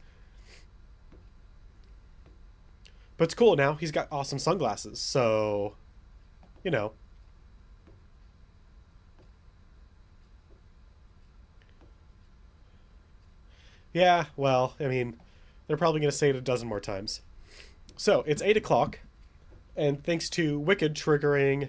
But it's cool now. He's got awesome sunglasses, so... You know. Yeah, well, I mean, they're probably going to say it a dozen more times. So, it's 8 o'clock, and thanks to Wicked triggering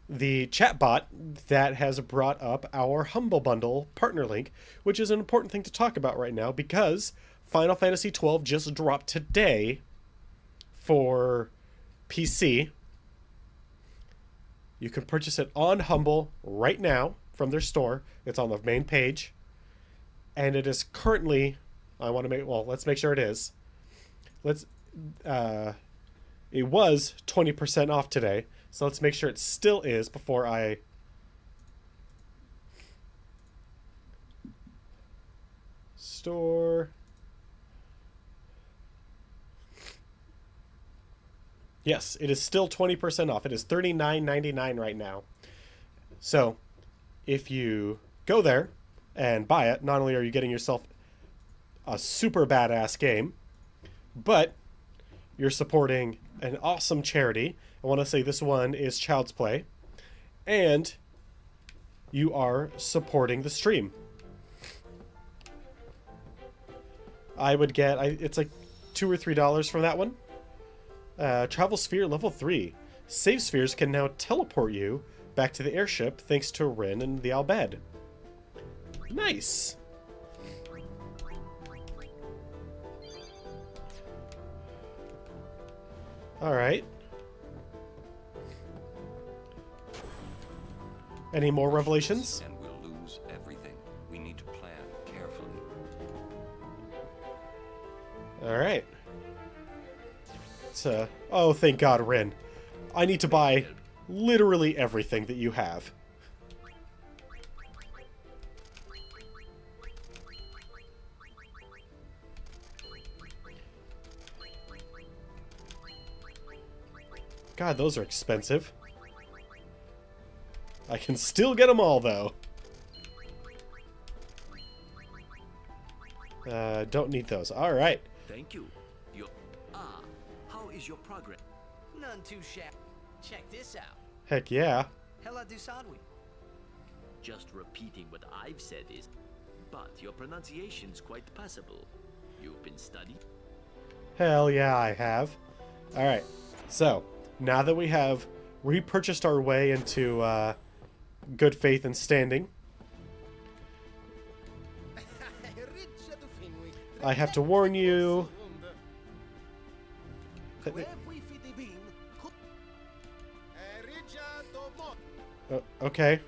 the chatbot that has brought up our Humble Bundle partner link, which is an important thing to talk about right now because Final Fantasy XII just dropped today for PC. You can purchase it on Humble right now from their store. It's on the main page. And it is currently, let's make sure it is. It was 20% off today. So let's make sure it still is before I... Store... Yes, it is still 20% off. It is $39.99 right now. So, if you go there and buy it, not only are you getting yourself a super badass game, but you're supporting an awesome charity. I want to say this one is Child's Play. And you are supporting the stream. I would get, it's like $2 or $3 from that one. Travel Sphere level 3. Save spheres can now teleport you back to the airship thanks to Rin and the Albed. Nice. Alright. Any more revelations? And we'll lose everything. We need to plan carefully. Alright. So, oh, thank God, Rin. I need to buy literally everything that you have. God, those are expensive. I can still get them all, though. Don't need those. All right. Thank you. How is your progress? None too shabby. Check this out. Heck yeah. Hela du Sadwi. Just repeating what I've said is, but your pronunciation's quite passable. You've been studying? Hell yeah, I have. All right. So, now that we have repurchased our way into good faith and standing, I have to warn you. Okay.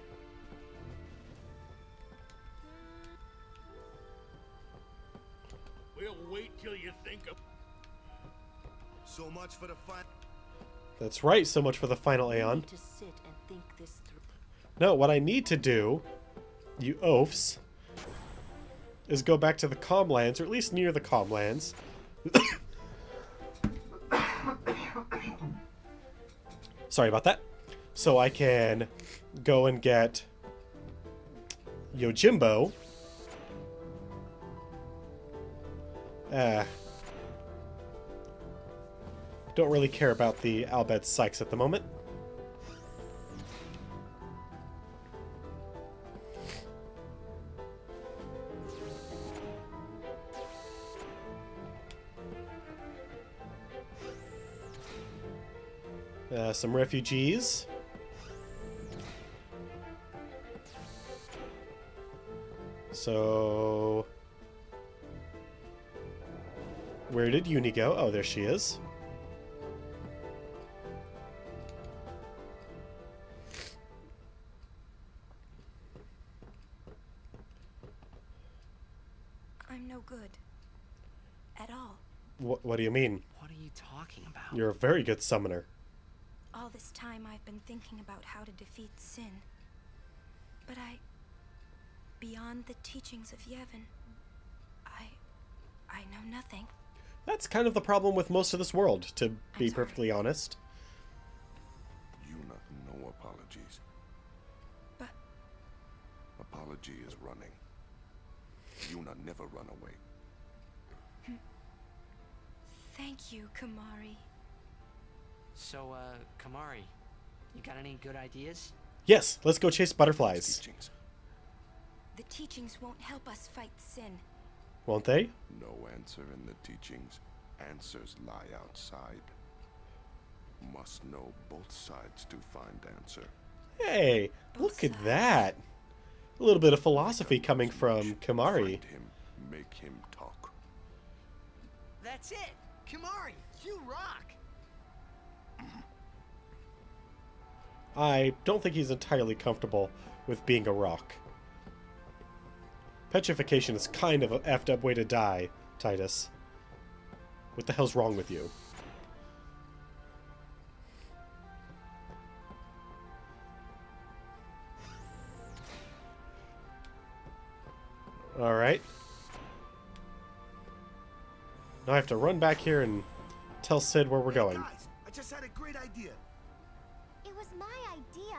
We'll wait till you think of. So much for the fun. That's right, so much for the final Aeon. To sit and think this through. No, what I need to do, you oafs, is go back to the Calmlands, or at least near the Calmlands. Sorry about that. So I can go and get Yojimbo. Don't really care about the Albed Sykes at the moment. Some refugees. So, where did Uni go? Oh, there she is. I'm no good. At all. What do you mean? What are you talking about? You're a very good summoner. All this time I've been thinking about how to defeat sin. But beyond the teachings of Yevon, I know nothing. That's kind of the problem with most of this world, to be perfectly honest. Yuna, no apologies. But... Apology is running. Yuna never run away. Thank you, Kamari. So, Kamari, you got any good ideas? Yes, let's go chase butterflies. The teachings won't help us fight sin. Won't they? No answer in the teachings. Answers lie outside. Must know both sides to find answer. Hey, look at that. A little bit of philosophy coming from Kamari. Find him, make him talk. That's it! Kamari, you rock! I don't think he's entirely comfortable with being a rock. Petrification is kind of an effed up way to die, Titus. What the hell's wrong with you? Alright. Now I have to run back here and tell Sid where we're going. Guys, I just had a great idea. It was my idea.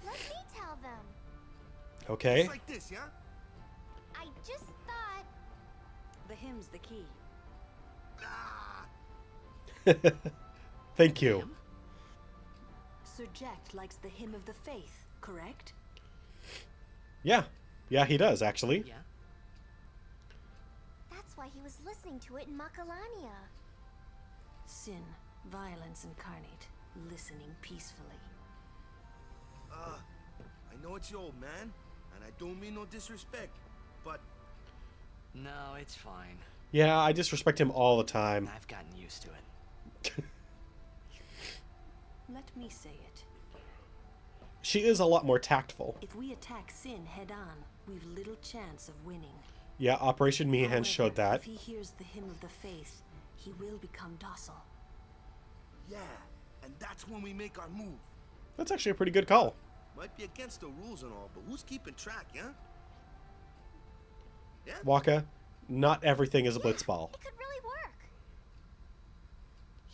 Let me tell them. Okay. It's like this, yeah? I just thought... The hymn's the key. Thank you. Sir Jack likes the hymn of the faith, correct? Yeah. Yeah, he does, actually. Yeah. That's why he was listening to it in Macalania. Sin, violence incarnate, listening peacefully. I know it's your old man, and I don't mean no disrespect, but... No, it's fine. Yeah, I disrespect him all the time. I've gotten used to it. Let me say it. She is a lot more tactful. If we attack Sin head on, we've little chance of winning. Yeah, Operation Mihan showed that. If he hears the hymn of the faith, he will become docile. Yeah, and that's when we make our move. That's actually a pretty good call. Might be against the rules and all, but who's keeping track, yeah? Yeah? Waka, not everything is a blitzball. It could really work.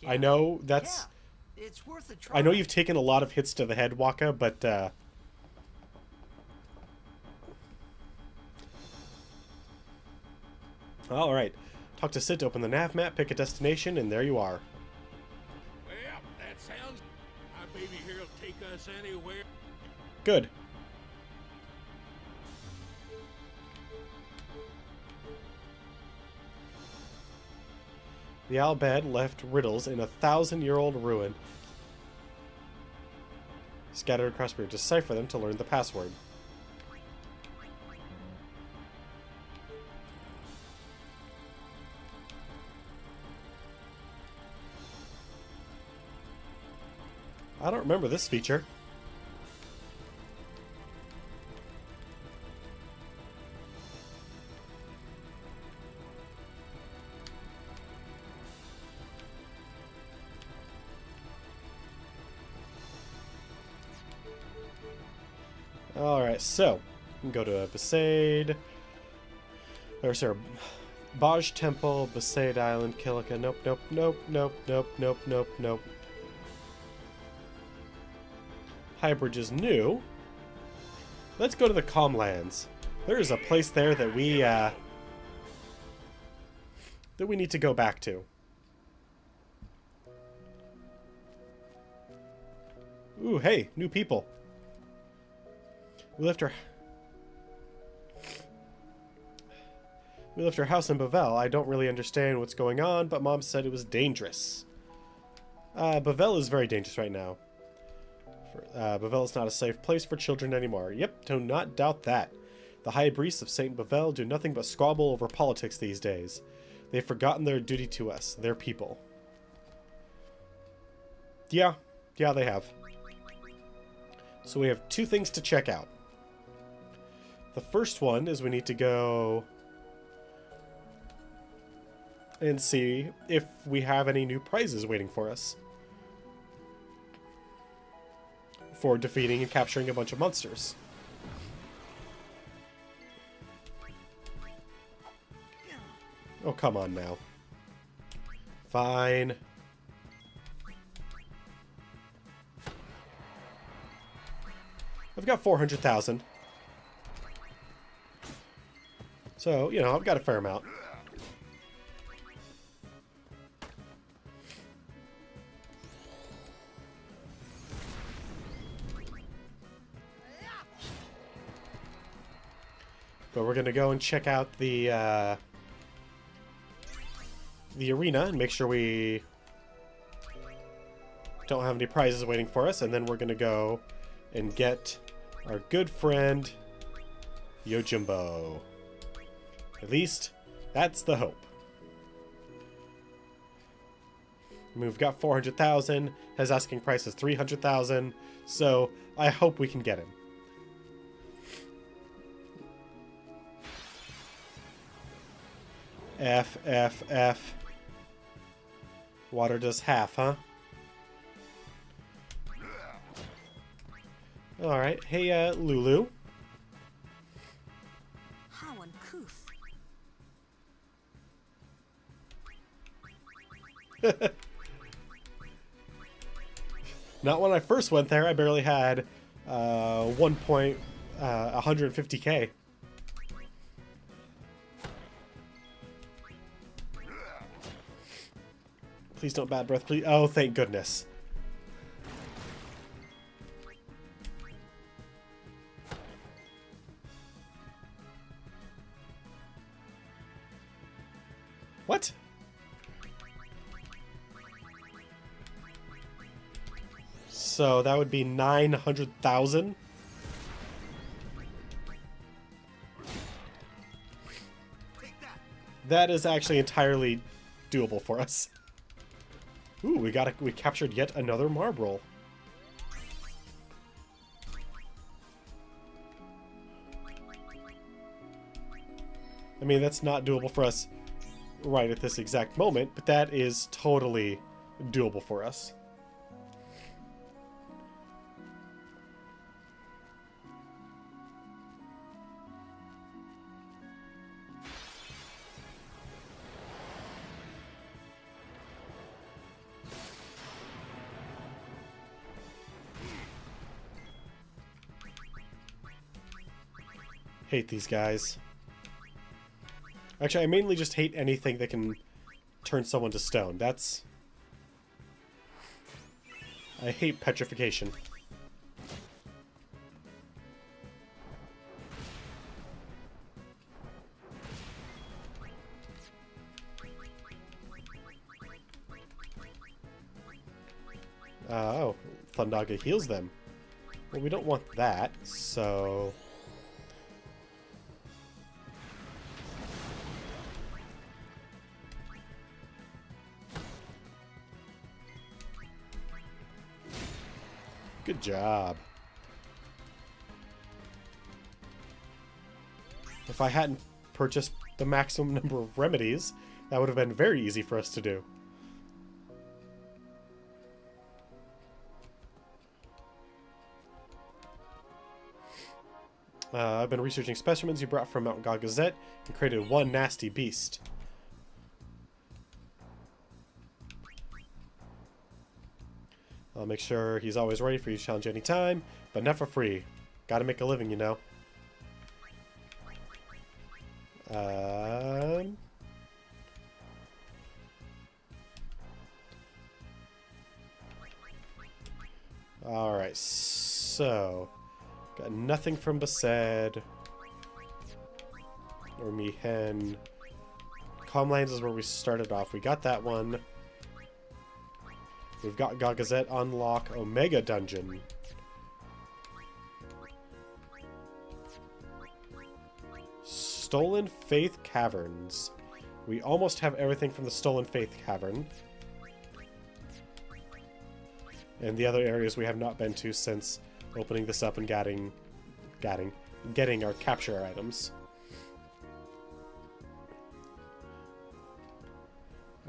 I know that's... Yeah, it's worth a try. I know you've taken a lot of hits to the head, Waka, but... Alright. Talk to Sid to open the nav map, pick a destination, and there you are. Well, that sounds... My baby here will take us anywhere. Good. The Al Bhed left riddles in a 1,000-year-old ruin. Scattered across here. Decipher them to learn the password. I don't remember this feature. Alright, so we can go to Besaid. Or sorry, Baj Temple, Besaid Island, Kilika. Nope, nope, nope, nope, nope, nope, nope, nope. High Bridge is new. Let's go to the Calmlands. There is a place there that we need to go back to. Ooh, hey, new people. We left our house in Bavel. I don't really understand what's going on, but Mom said it was dangerous. Bavel is very dangerous right now. Bavel is not a safe place for children anymore. Yep, do not doubt that. The high priests of Saint Bavel do nothing but squabble over politics these days. They've forgotten their duty to us, their people. Yeah, they have. So we have two things to check out. The first one is we need to go and see if we have any new prizes waiting for us for defeating and capturing a bunch of monsters. Oh, come on now. Fine. I've got 400,000. So, you know, I've got a fair amount. But we're going to go and check out the arena and make sure we don't have any prizes waiting for us. And then we're going to go and get our good friend Yojimbo. At least, that's the hope. We've got 400,000. His asking price is 300,000. So, I hope we can get him. F. Water does half, huh? Alright. Hey, Lulu. How uncouth. Not when I first went there. I barely had 150k. Please don't bad breath, please. Oh, thank goodness. What? So that would be 900,000. That is actually entirely doable for us. Ooh, we captured yet another marble. I mean, that's not doable for us right at this exact moment, but that is totally doable for us. Hate these guys. Actually, I mainly just hate anything that can turn someone to stone. That's... I hate petrification. Oh, Thundaga heals them. Well, we don't want that, so... Good job. If I hadn't purchased the maximum number of remedies, that would have been very easy for us to do. I've been researching specimens you brought from Mount Gagazet and created one nasty beast. I'll make sure he's always ready for you to challenge anytime, but not for free. Gotta make a living, you know. Alright, so... Got nothing from Based. Or Mihen. Calmlands is where we started off. We got that one. We've got Gagazet unlock Omega Dungeon. Stolen Faith Caverns. We almost have everything from the Stolen Faith Cavern. And the other areas we have not been to since opening this up and getting our capture items.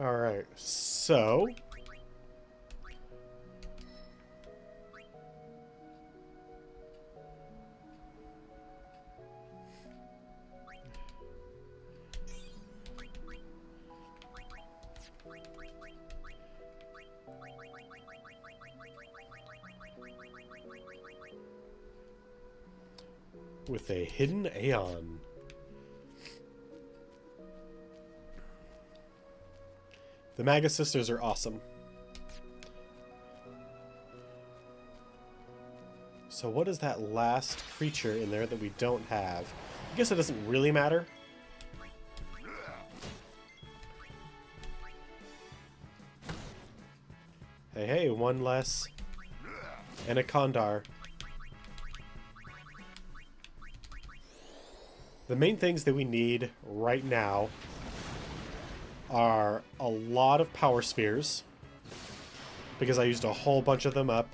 Alright, so... with a hidden Aeon. The Maga Sisters are awesome. So what is that last creature in there that we don't have? I guess it doesn't really matter. Hey, hey, one less. And a Kondar. The main things that we need right now are a lot of power spheres, because I used a whole bunch of them up.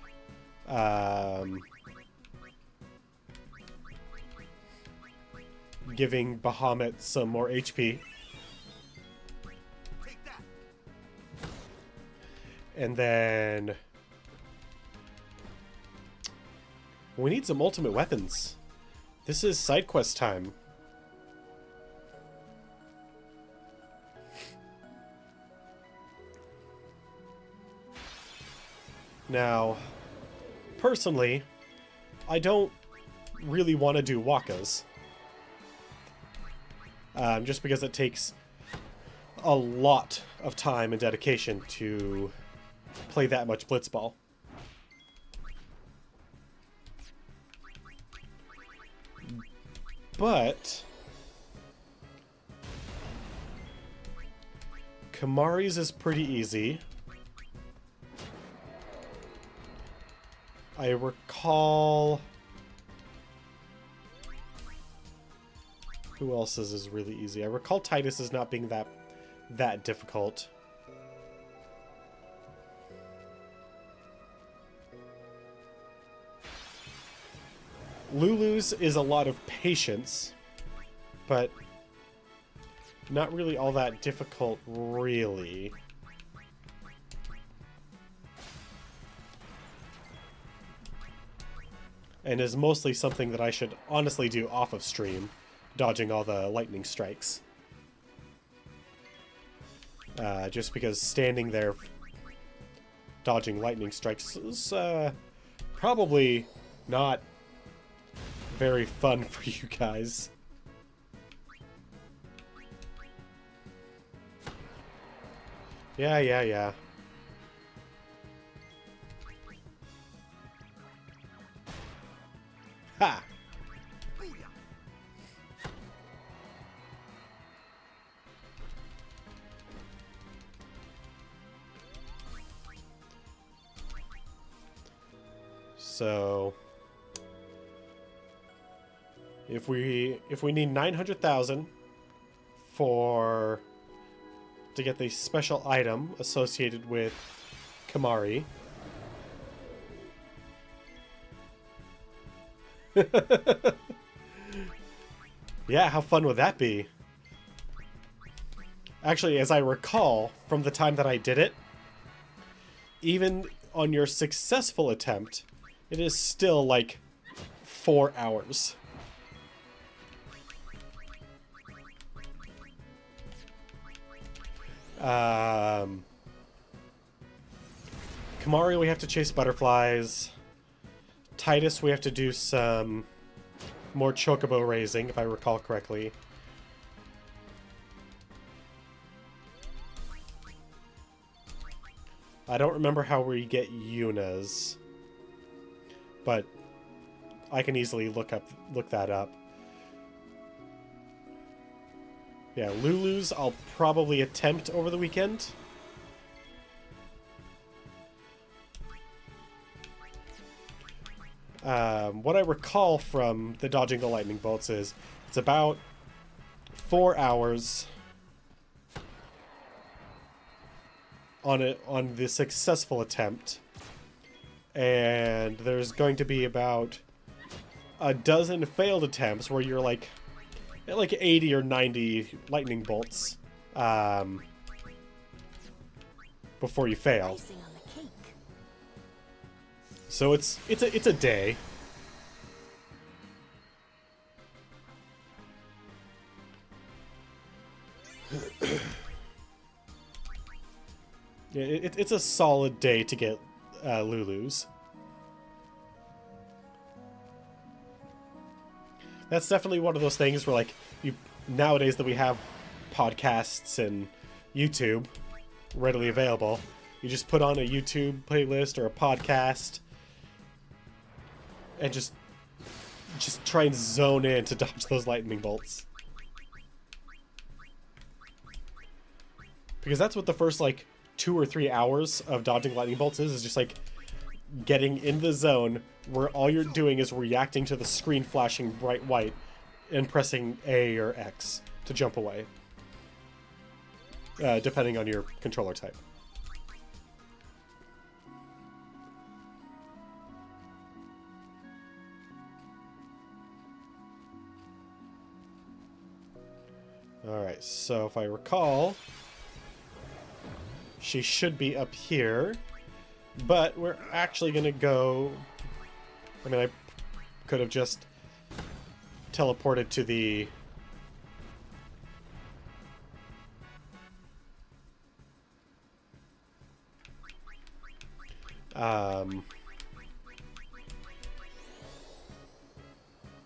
Giving Bahamut some more HP. And then... we need some ultimate weapons. This is side quest time. Now, personally, I don't really want to do Wakas. Just because it takes a lot of time and dedication to play that much Blitzball. But Kamari's is pretty easy. I recall... Who else's is really easy? I recall Titus as not being that difficult. Lulu's is a lot of patience, but not really all that difficult, really. And is mostly something that I should honestly do off of stream, dodging all the lightning strikes. Just because standing there dodging lightning strikes is probably not very fun for you guys. Yeah. Ha! So if we need 900,000 to get the special item associated with Kamari. Yeah, how fun would that be? Actually, as I recall from the time that I did it, even on your successful attempt, it is still like 4 hours. Kamari, we have to chase butterflies. Titus, we have to do some more chocobo raising, if I recall correctly. I don't remember how we get Yuna's, but I can easily look that up. Yeah, Lulu's I'll probably attempt over the weekend. What I recall from the dodging the lightning bolts is it's about 4 hours on the successful attempt, and there's going to be about a dozen failed attempts where you're like at like 80 or 90 lightning bolts before you fail. So it's a day. Yeah, it's a solid day to get Lulu's. That's definitely one of those things where, like, nowadays that we have podcasts and YouTube readily available, you just put on a YouTube playlist or a podcast and just try and zone in to dodge those lightning bolts. Because that's what the first, like, 2 or 3 hours of dodging lightning bolts is just, like, getting in the zone where all you're doing is reacting to the screen flashing bright white and pressing A or X to jump away. Depending on your controller type. Alright, so if I recall, she should be up here, but we're actually going to go... I mean, I could have just teleported to the...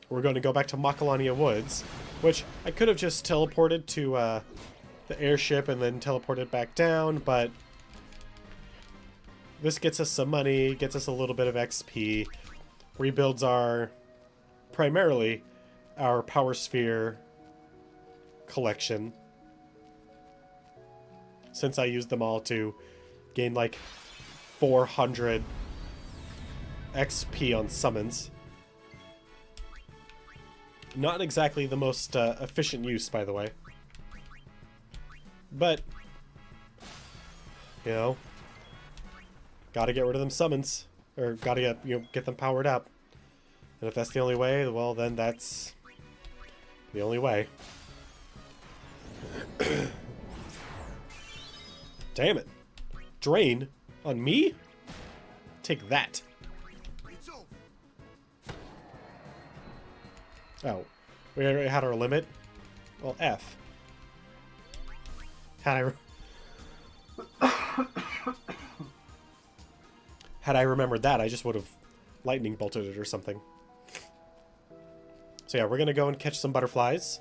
we're going to go back to Makalania Woods, which I could have just teleported to the airship and then teleported back down, but this gets us some money, gets us a little bit of XP, rebuilds primarily our Power Sphere collection, since I used them all to gain like 400 XP on summons. Not exactly the most efficient use, by the way. But, you know, gotta get rid of them summons. Or gotta get them powered up. And if that's the only way, well then that's the only way. Damn it. Drain? On me? Take that. Oh. We already had our limit? Well, F. Had I remembered that, I just would have lightning bolted it or something. So yeah, we're gonna go and catch some butterflies.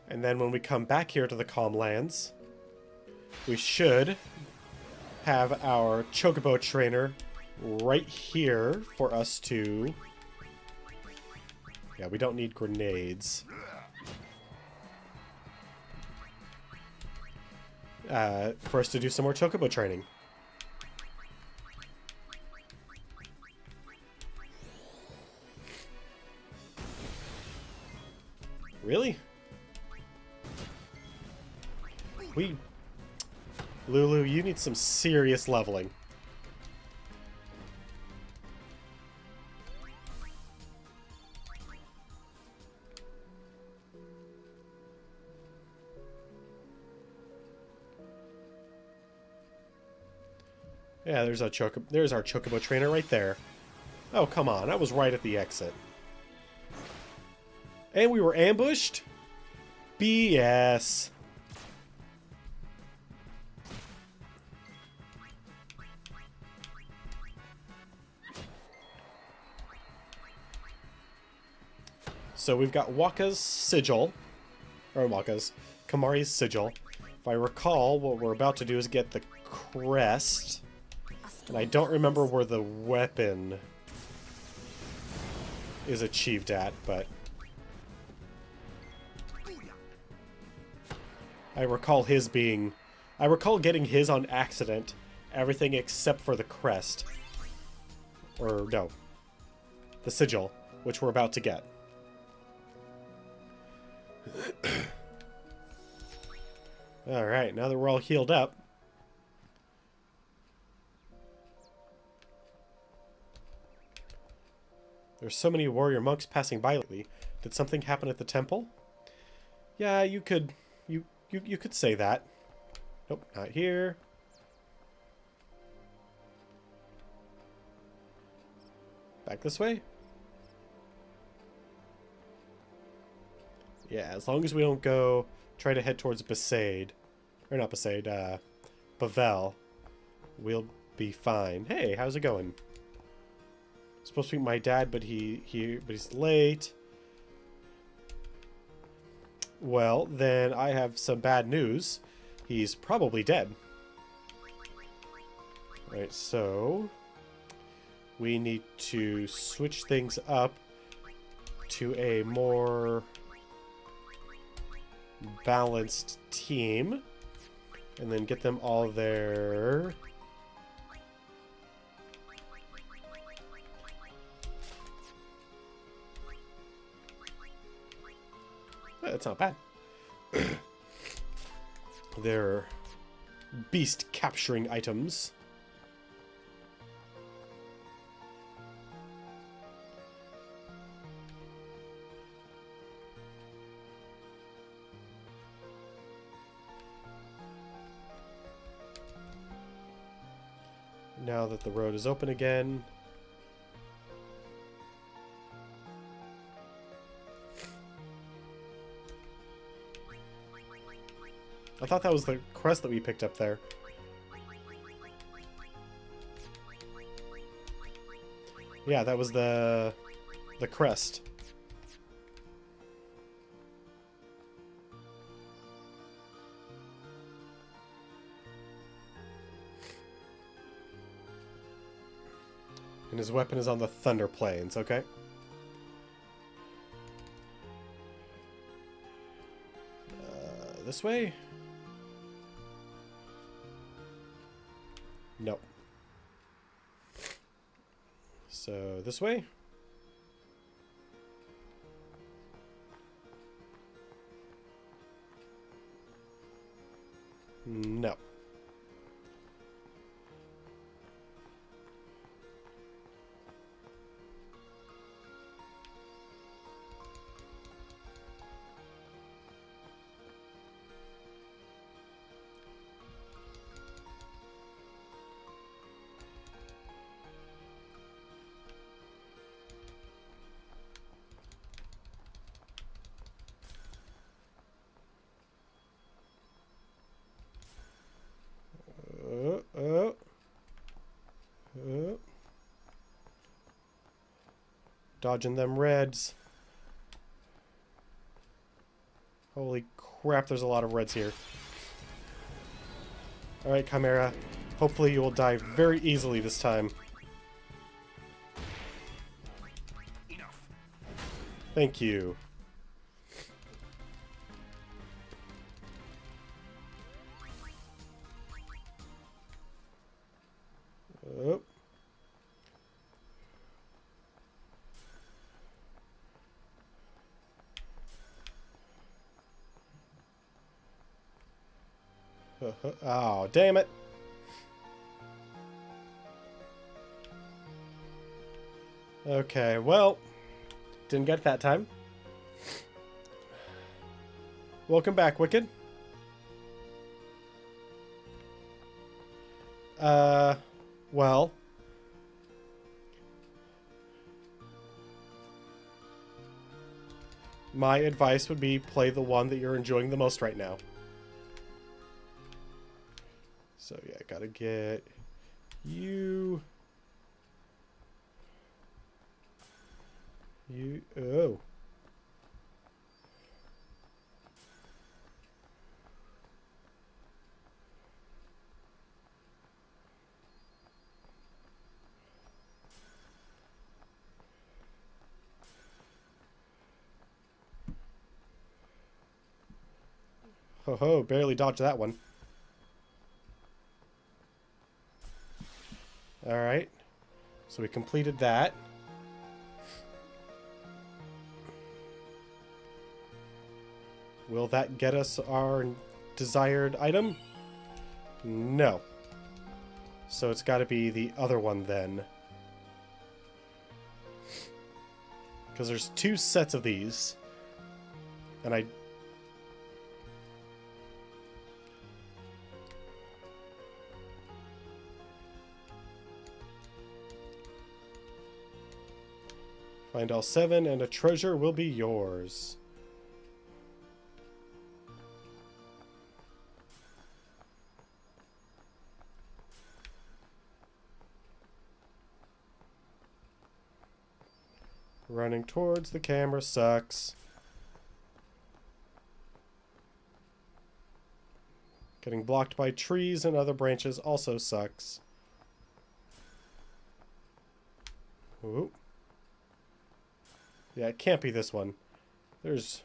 And then when we come back here to the Calm Lands, we should have our Chocobo trainer right here for us to... Yeah, we don't need grenades. For us to do some more Chocobo training. Really? Lulu, you need some serious leveling. Yeah, there's our Chocobo trainer right there. Oh, come on. I was right at the exit. And we were ambushed? BS. So we've got Waka's sigil. Or Kamari's sigil. If I recall, what we're about to do is get the crest. And I don't remember where the weapon is achieved at, but I recall getting his on accident, everything except for the crest. Or, no. The sigil, which we're about to get. Alright, now that we're all healed up, there's so many warrior monks passing by lately. Did something happen at the temple? Yeah, you could say that. Nope, not here. Back this way? Yeah, as long as we don't try to head towards Besaid. Or not Besaid, Bavel. We'll be fine. Hey, how's it going? Supposed to be my dad, but he's late. Well, then I have some bad news. He's probably dead. Right, so we need to switch things up to a more balanced team and then get them all there. That's not bad. They're beast capturing items. Now that the road is open again, I thought that was the crest that we picked up there. Yeah, that was the crest. And his weapon is on the Thunder Plains, okay? This way? No. So, this way? No. Dodging them reds. Holy crap, there's a lot of reds here. Alright, Chimera. Hopefully you will die very easily this time. Enough. Thank you. Oh. Oh, damn it. Okay, well, didn't get it that time. Welcome back, Wicked. Well. My advice would be play the one that you're enjoying the most right now. So yeah, gotta get you. Oh. Ho ho, barely dodged that one. Alright. So we completed that. Will that get us our desired item? No. So it's got to be the other one then. Because there's 2 sets of these. And I... Find all 7 and a treasure will be yours. Running towards the camera sucks. Getting blocked by trees and other branches also sucks. Ooh. Yeah, it can't be this one. There's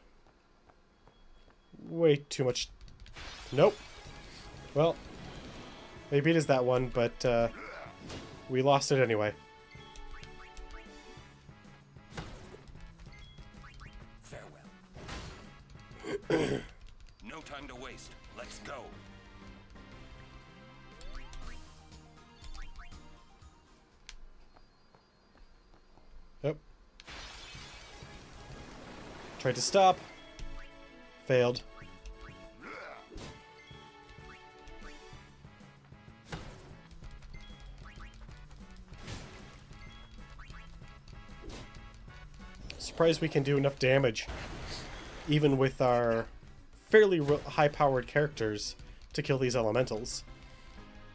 way too much... Nope. Well, maybe it is that one, but we lost it anyway. Farewell. No time to waste. Let's go. Yep. Tried to stop. Failed. Surprised we can do enough damage, even with our fairly high-powered characters, to kill these elementals.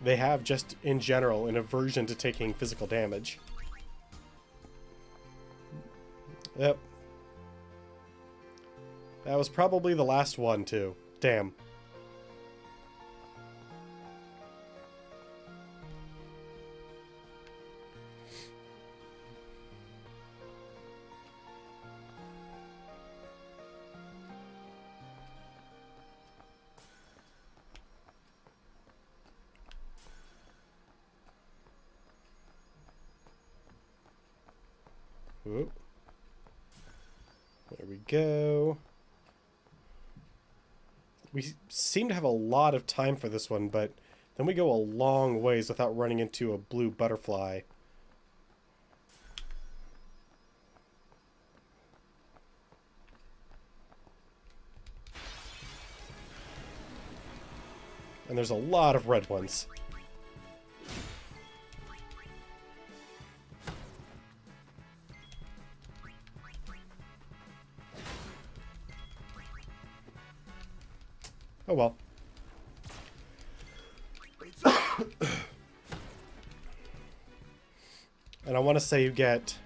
They have, just in general, an aversion to taking physical damage. Yep. That was probably the last one, too. Damn. Whoop. There we go. We seem to have a lot of time for this one, but then we go a long ways without running into a blue butterfly. And there's a lot of red ones. Oh well. And I want to say you get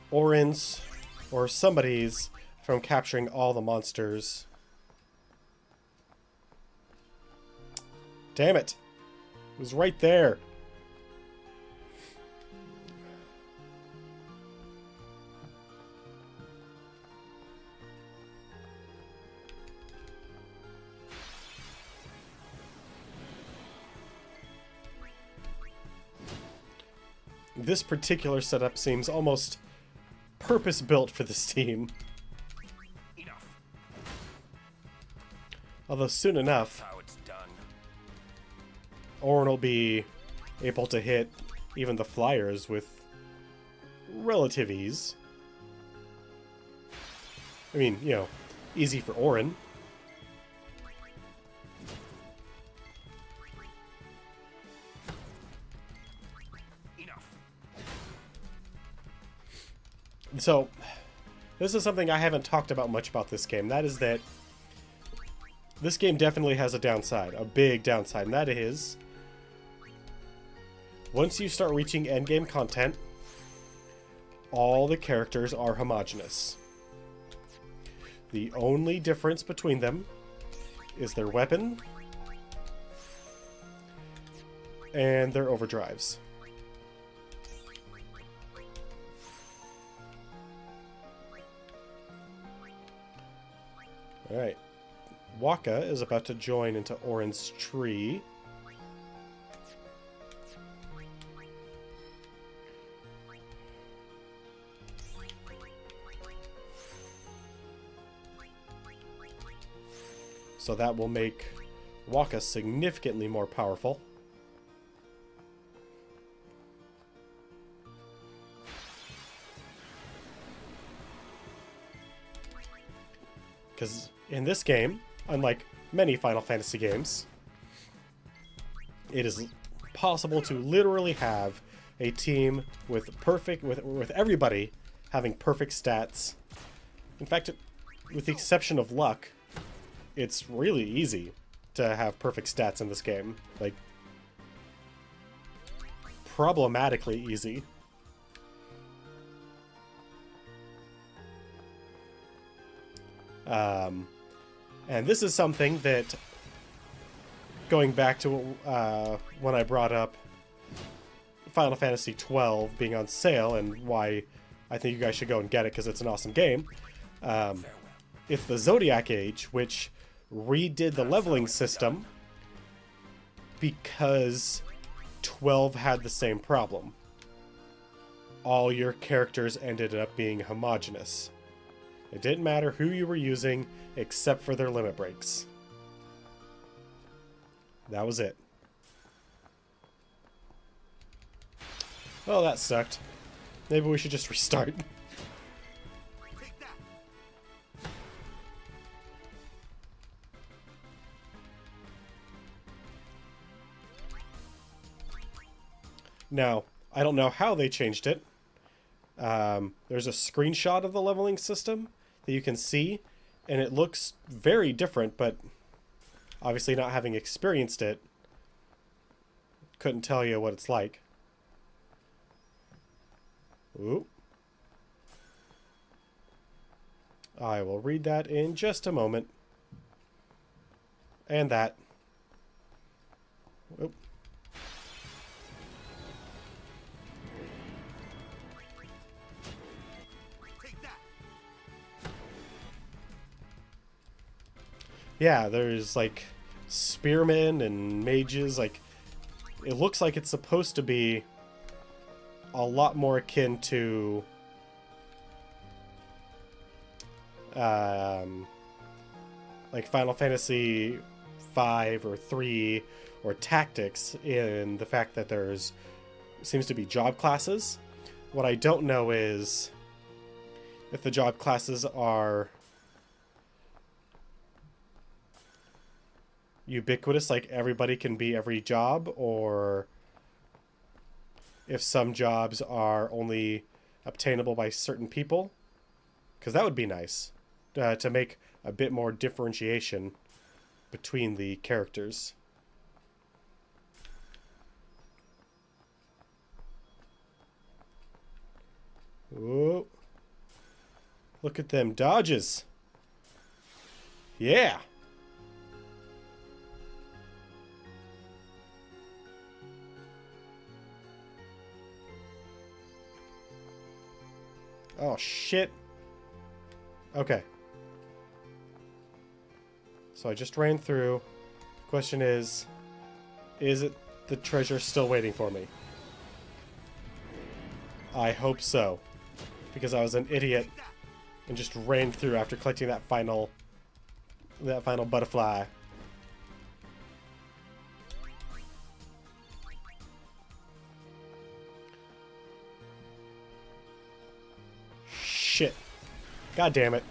Orin's or somebody's from capturing all the monsters. Damn it. It was right there. This particular setup seems almost purpose-built for this team. Enough. Although soon enough, How it's done. Orin will be able to hit even the flyers with relative ease. I mean, you know, easy for Orin. So, this is something I haven't talked about much about this game. That is that this game definitely has a downside, a big downside, and that is once you start reaching endgame content, all the characters are homogeneous. The only difference between them is their weapon and their overdrives. Alright. Waka is about to join into Orin's tree. So that will make Waka significantly more powerful. Because in this game, unlike many Final Fantasy games, it is possible to literally have a team with everybody having perfect stats. In fact, with the exception of luck, it's really easy to have perfect stats in this game. Like, problematically easy. And this is something that, going back to when I brought up Final Fantasy 12 being on sale and why I think you guys should go and get it because it's an awesome game. It's the Zodiac Age, which redid the leveling system because 12 had the same problem. All your characters ended up being homogeneous. It didn't matter who you were using except for their limit breaks. That was it. Well, that sucked. Maybe we should just restart. Now, I don't know how they changed it. There's a screenshot of the leveling system that you can see, and it looks very different, but obviously not having experienced it, couldn't tell you what it's like. Ooh. I will read that in just a moment. And that. Oop. Yeah, there's like spearmen and mages. Like, it looks like it's supposed to be a lot more akin to like Final Fantasy 5 or 3 or Tactics, in the fact that there's seems to be job classes. What I don't know is if the job classes are ubiquitous, like everybody can be every job, or if some jobs are only obtainable by certain people, because that would be nice to make a bit more differentiation between the characters. Whoa. Look at them dodges. Yeah. Oh, shit. Okay. So I just ran through. The question is it the treasure still waiting for me? I hope so. Because I was an idiot and just ran through after collecting that final butterfly. Shit. God damn it.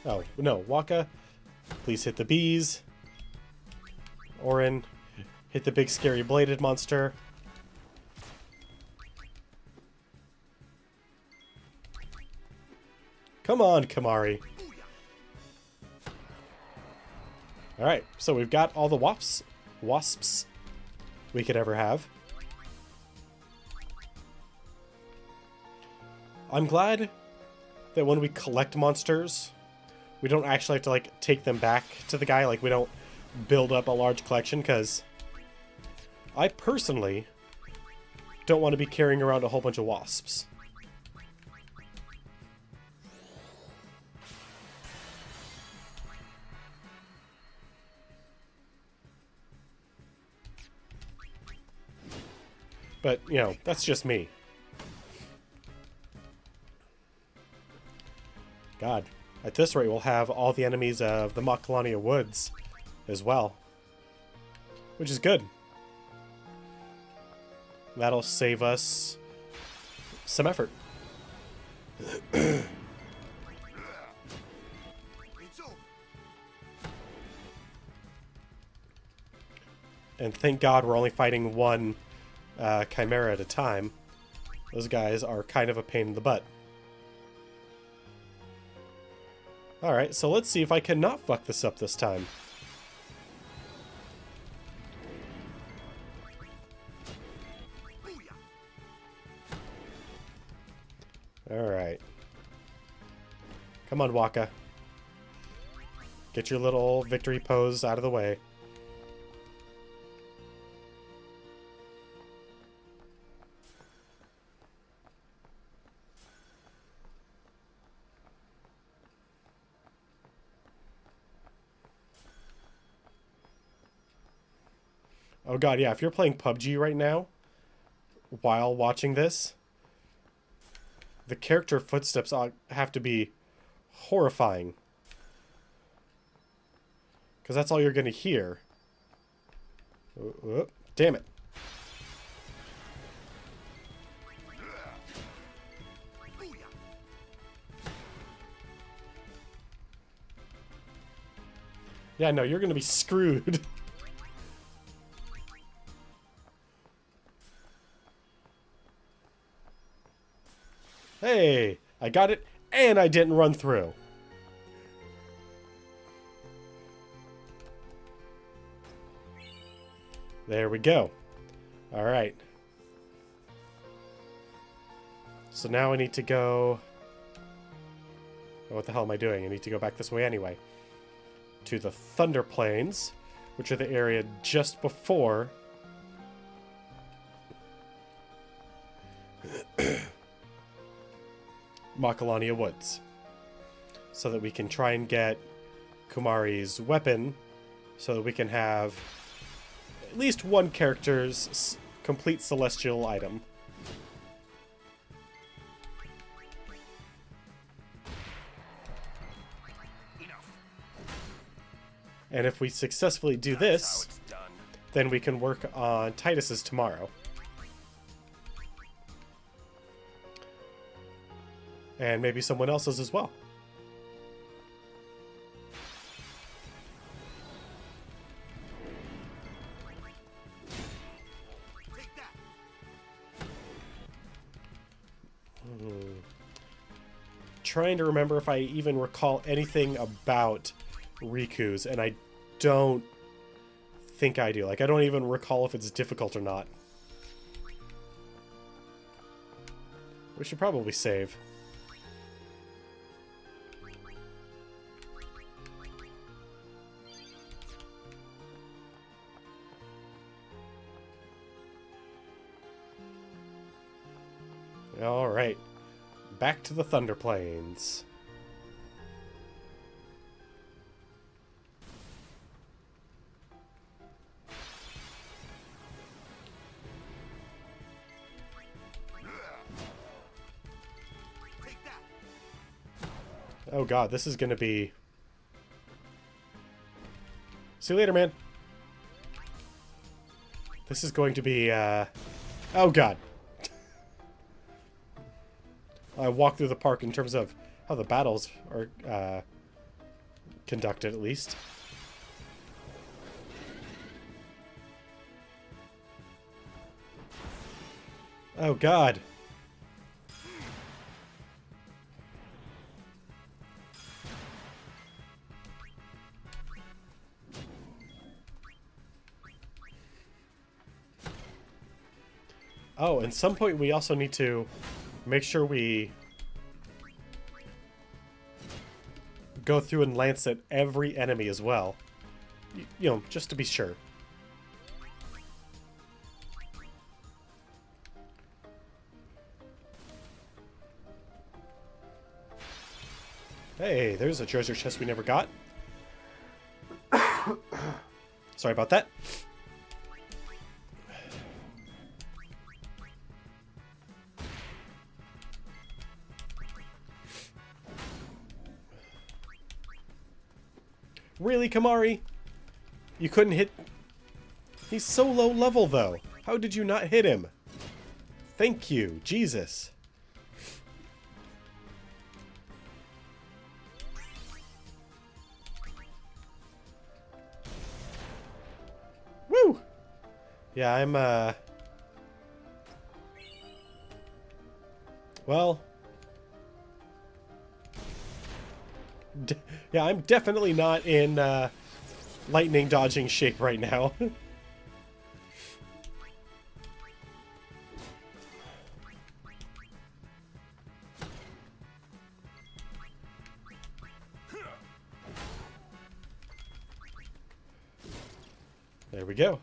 Oh, no. Waka, please hit the bees. Orin, hit the big scary bladed monster. Come on, Kamari. Alright, so we've got all the wasps we could ever have. I'm glad that when we collect monsters, we don't actually have to, like, take them back to the guy. Like, we don't build up a large collection, because I personally don't want to be carrying around a whole bunch of wasps. But, you know, that's just me. God, at this rate we'll have all the enemies of the Makalania Woods as well. Which is good. That'll save us some effort. And thank God we're only fighting one Chimera at a time. Those guys are kind of a pain in the butt. Alright, so let's see if I cannot fuck this up this time. Alright. Come on, Waka. Get your little victory pose out of the way. Oh god, yeah, if you're playing PUBG right now, while watching this, the character footsteps have to be horrifying. Because that's all you're going to hear. Damn it. Yeah, no, you're going to be screwed. Hey, I got it, and I didn't run through. There we go. All right. So now I need to go... Oh, what the hell am I doing? I need to go back this way anyway. To the Thunder Plains, which are the area just before... Makalania Woods, so that we can try and get Kumari's weapon, so that we can have at least one character's complete celestial item. And if we successfully do this, then we can work on Titus's tomorrow. And maybe someone else's as well. Trying to remember if I even recall anything about Riku's, and I don't think I do. Like, I don't even recall if it's difficult or not. We should probably save. Alright. Back to the Thunder Plains. Oh god, this is gonna be... See you later, man. This is going to be, oh god. I walk through the park in terms of how the battles are, conducted, at least. Oh god. Oh, at some point we also need to make sure we go through and lance at every enemy as well. You know, just to be sure. Hey, there's a treasure chest we never got. Sorry about that. Really, Kamari? You couldn't hit... He's so low level, though. How did you not hit him? Thank you. Jesus. Woo! Yeah, I'm, well... yeah, I'm definitely not in lightning dodging shape right now. There we go.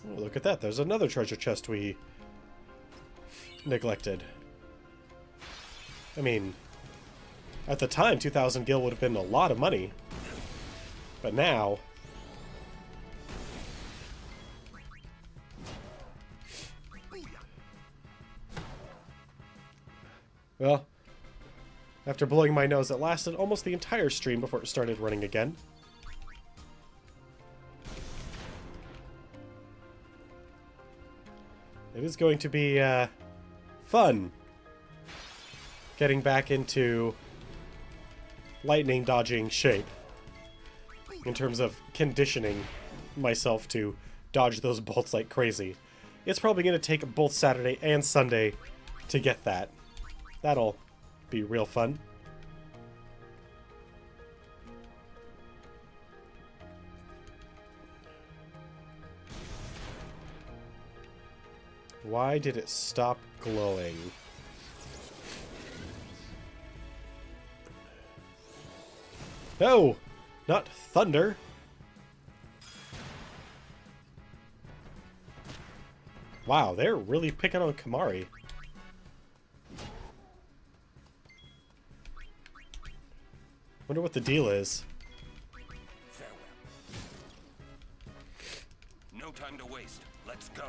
Oh, look at that. There's another treasure chest we neglected. I mean, at the time, 2,000 gil would have been a lot of money. But now... Well, after blowing my nose, it lasted almost the entire stream before it started running again. It is going to be fun getting back into lightning dodging shape in terms of conditioning myself to dodge those bolts like crazy. It's probably going to take both Saturday and Sunday to get that. That'll be real fun. Why did it stop glowing? No! Not thunder! Wow, they're really picking on Kamari. Wonder what the deal is. Farewell. No time to waste. Let's go.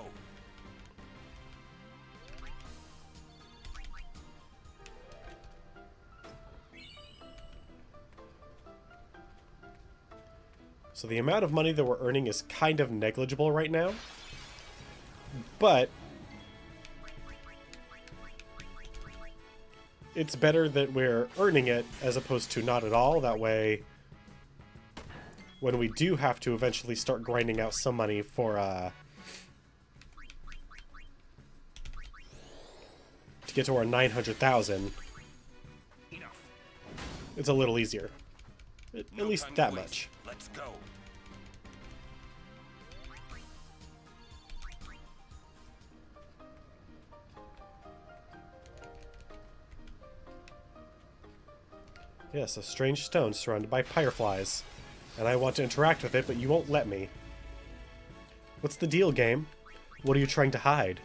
So the amount of money that we're earning is kind of negligible right now. But it's better that we're earning it as opposed to not at all. That way, when we do have to eventually start grinding out some money for to get to our 900,000, it's a little easier. At least that much. Let's go. Yes, a strange stone surrounded by fireflies. And I want to interact with it, but you won't let me. What's the deal, game? What are you trying to hide?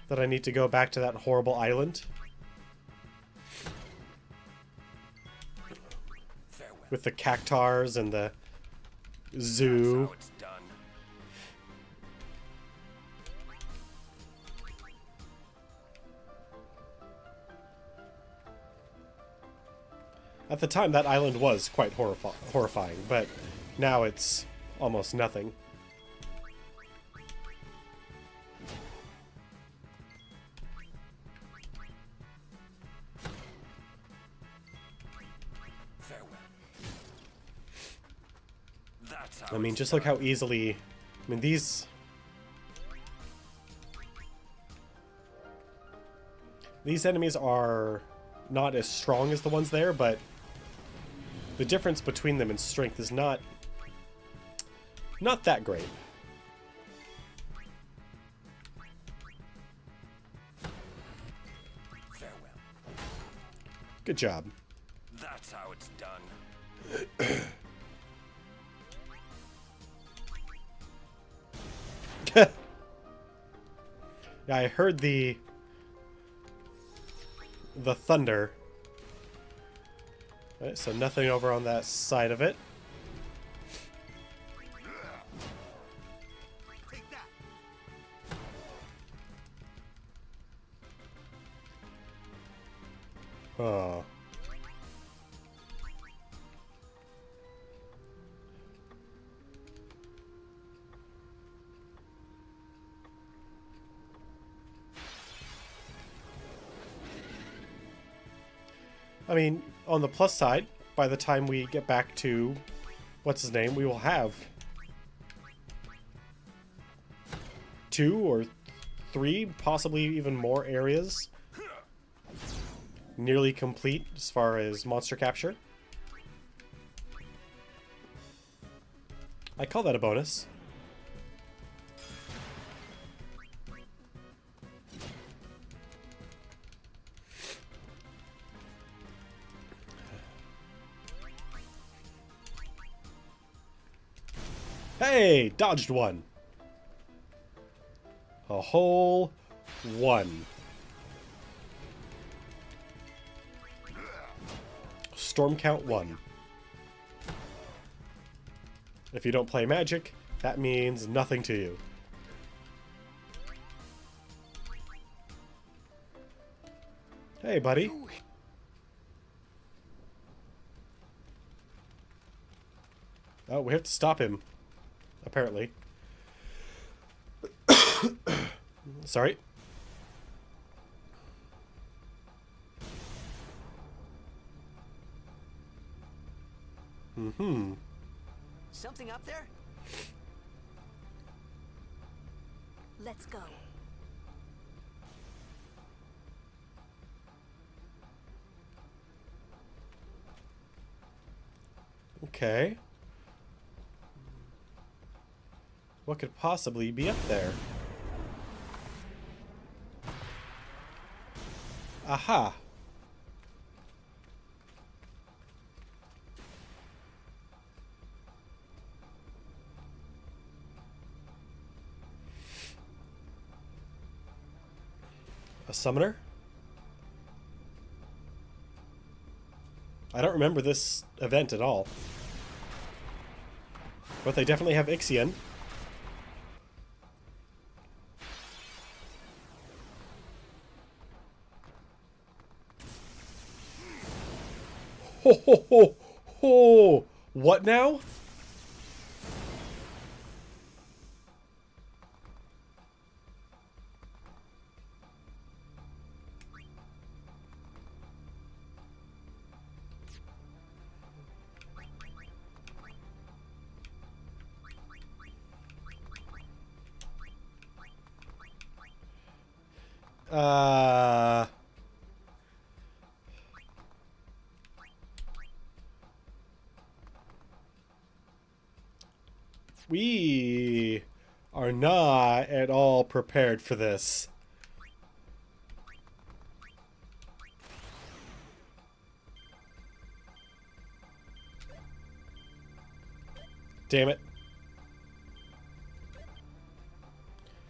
That I need to go back to that horrible island? With the cactars and the zoo. At the time, that island was quite horrifying, but now it's almost nothing. I mean, just look how easily... I mean, these enemies are not as strong as the ones there, but the difference between them in strength is not that great. Farewell. Good job. That's how it's done. Yeah, I heard the thunder. Right, so nothing over on that side of it. Oh. I mean, on the plus side, by the time we get back to what's his name, we will have 2 or 3, possibly even more areas nearly complete as far as monster capture. I call that a bonus. Hey, dodged one. A whole one. Storm count 1. If you don't play Magic, that means nothing to you. Hey, buddy. Oh, we have to stop him. Apparently. Sorry. Mm-hmm. Something up there? Let's go. Okay. What could possibly be up there? Aha! A summoner? I don't remember this event at all. But they definitely have Ixion. Ho ho ho ho! What now? We are not at all prepared for this. Damn it.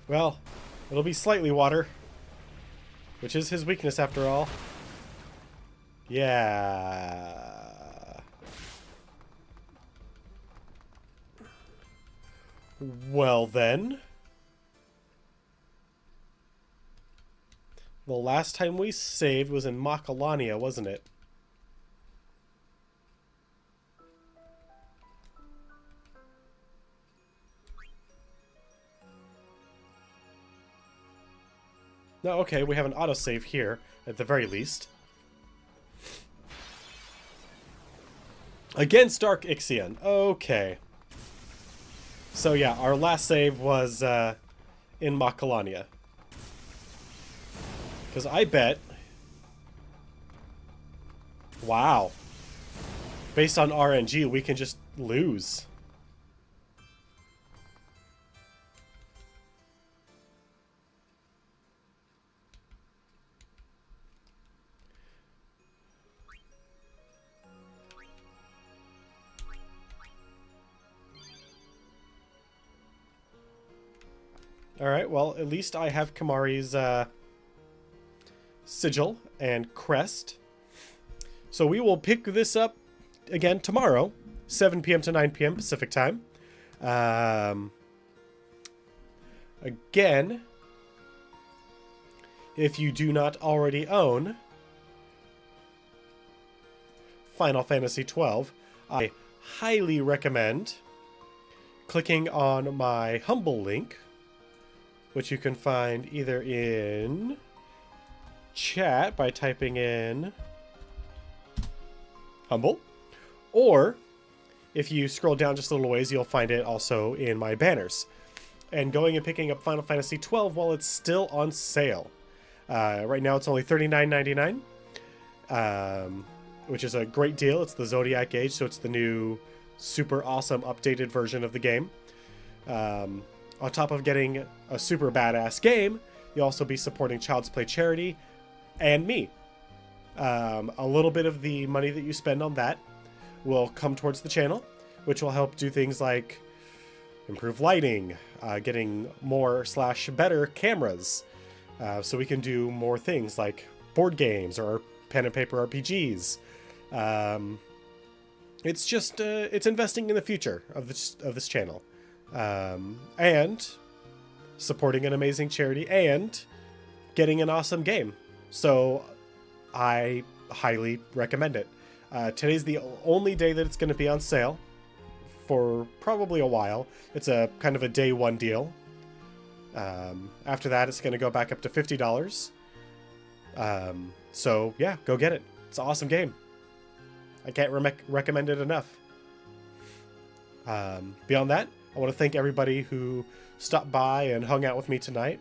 Well, it'll be slightly water, which is his weakness after all. Yeah. Well then. The last time we saved was in Makalania, wasn't it? No, okay, we have an autosave here, at the very least. Against Dark Ixion. Okay. So yeah, our last save was in Makalania. Because I bet... Wow. Based on RNG, we can just lose. Alright, well, at least I have Kamari's sigil and crest. So we will pick this up again tomorrow, 7 p.m. to 9 p.m. Pacific time. Again, if you do not already own Final Fantasy XII, I highly recommend clicking on my Humble link, which you can find either in chat by typing in Humble, or if you scroll down just a little ways, you'll find it also in my banners. And going and picking up Final Fantasy XII while it's still on sale. Right now it's only $39.99, which is a great deal. It's the Zodiac Age, so it's the new super awesome updated version of the game. On top of getting a super badass game, you'll also be supporting Child's Play charity and me. A little bit of the money that you spend on that will come towards the channel, which will help do things like improve lighting, getting more / better cameras, so we can do more things like board games or pen and paper RPGs. It's just it's investing in the future of this channel. And supporting an amazing charity and getting an awesome game. So I highly recommend it. Today's the only day that it's going to be on sale for probably a while. It's a kind of a day one deal. After that, it's going to go back up to $50. So yeah, go get it. It's an awesome game. I can't recommend it enough. Beyond that, I want to thank everybody who stopped by and hung out with me tonight.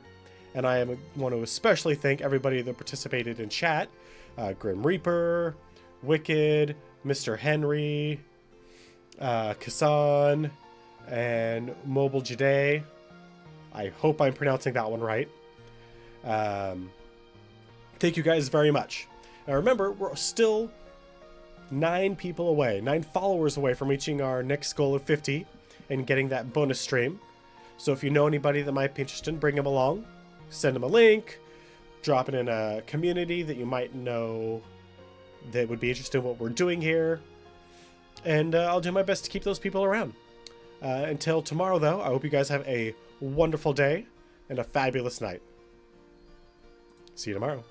And I want to especially thank everybody that participated in chat. Grim Reaper, Wicked, Mr. Henry, Kassan, and Mobile Jade. I hope I'm pronouncing that one right. Thank you guys very much. Now remember, we're still 9 people away, 9 followers away from reaching our next goal of 50 and getting that bonus stream. So if you know anybody that might be interested, bring them along. Send them a link. Drop it in a community that you might know that would be interested in what we're doing here. And I'll do my best to keep those people around. Until tomorrow, though, I hope you guys have a wonderful day and a fabulous night. See you tomorrow.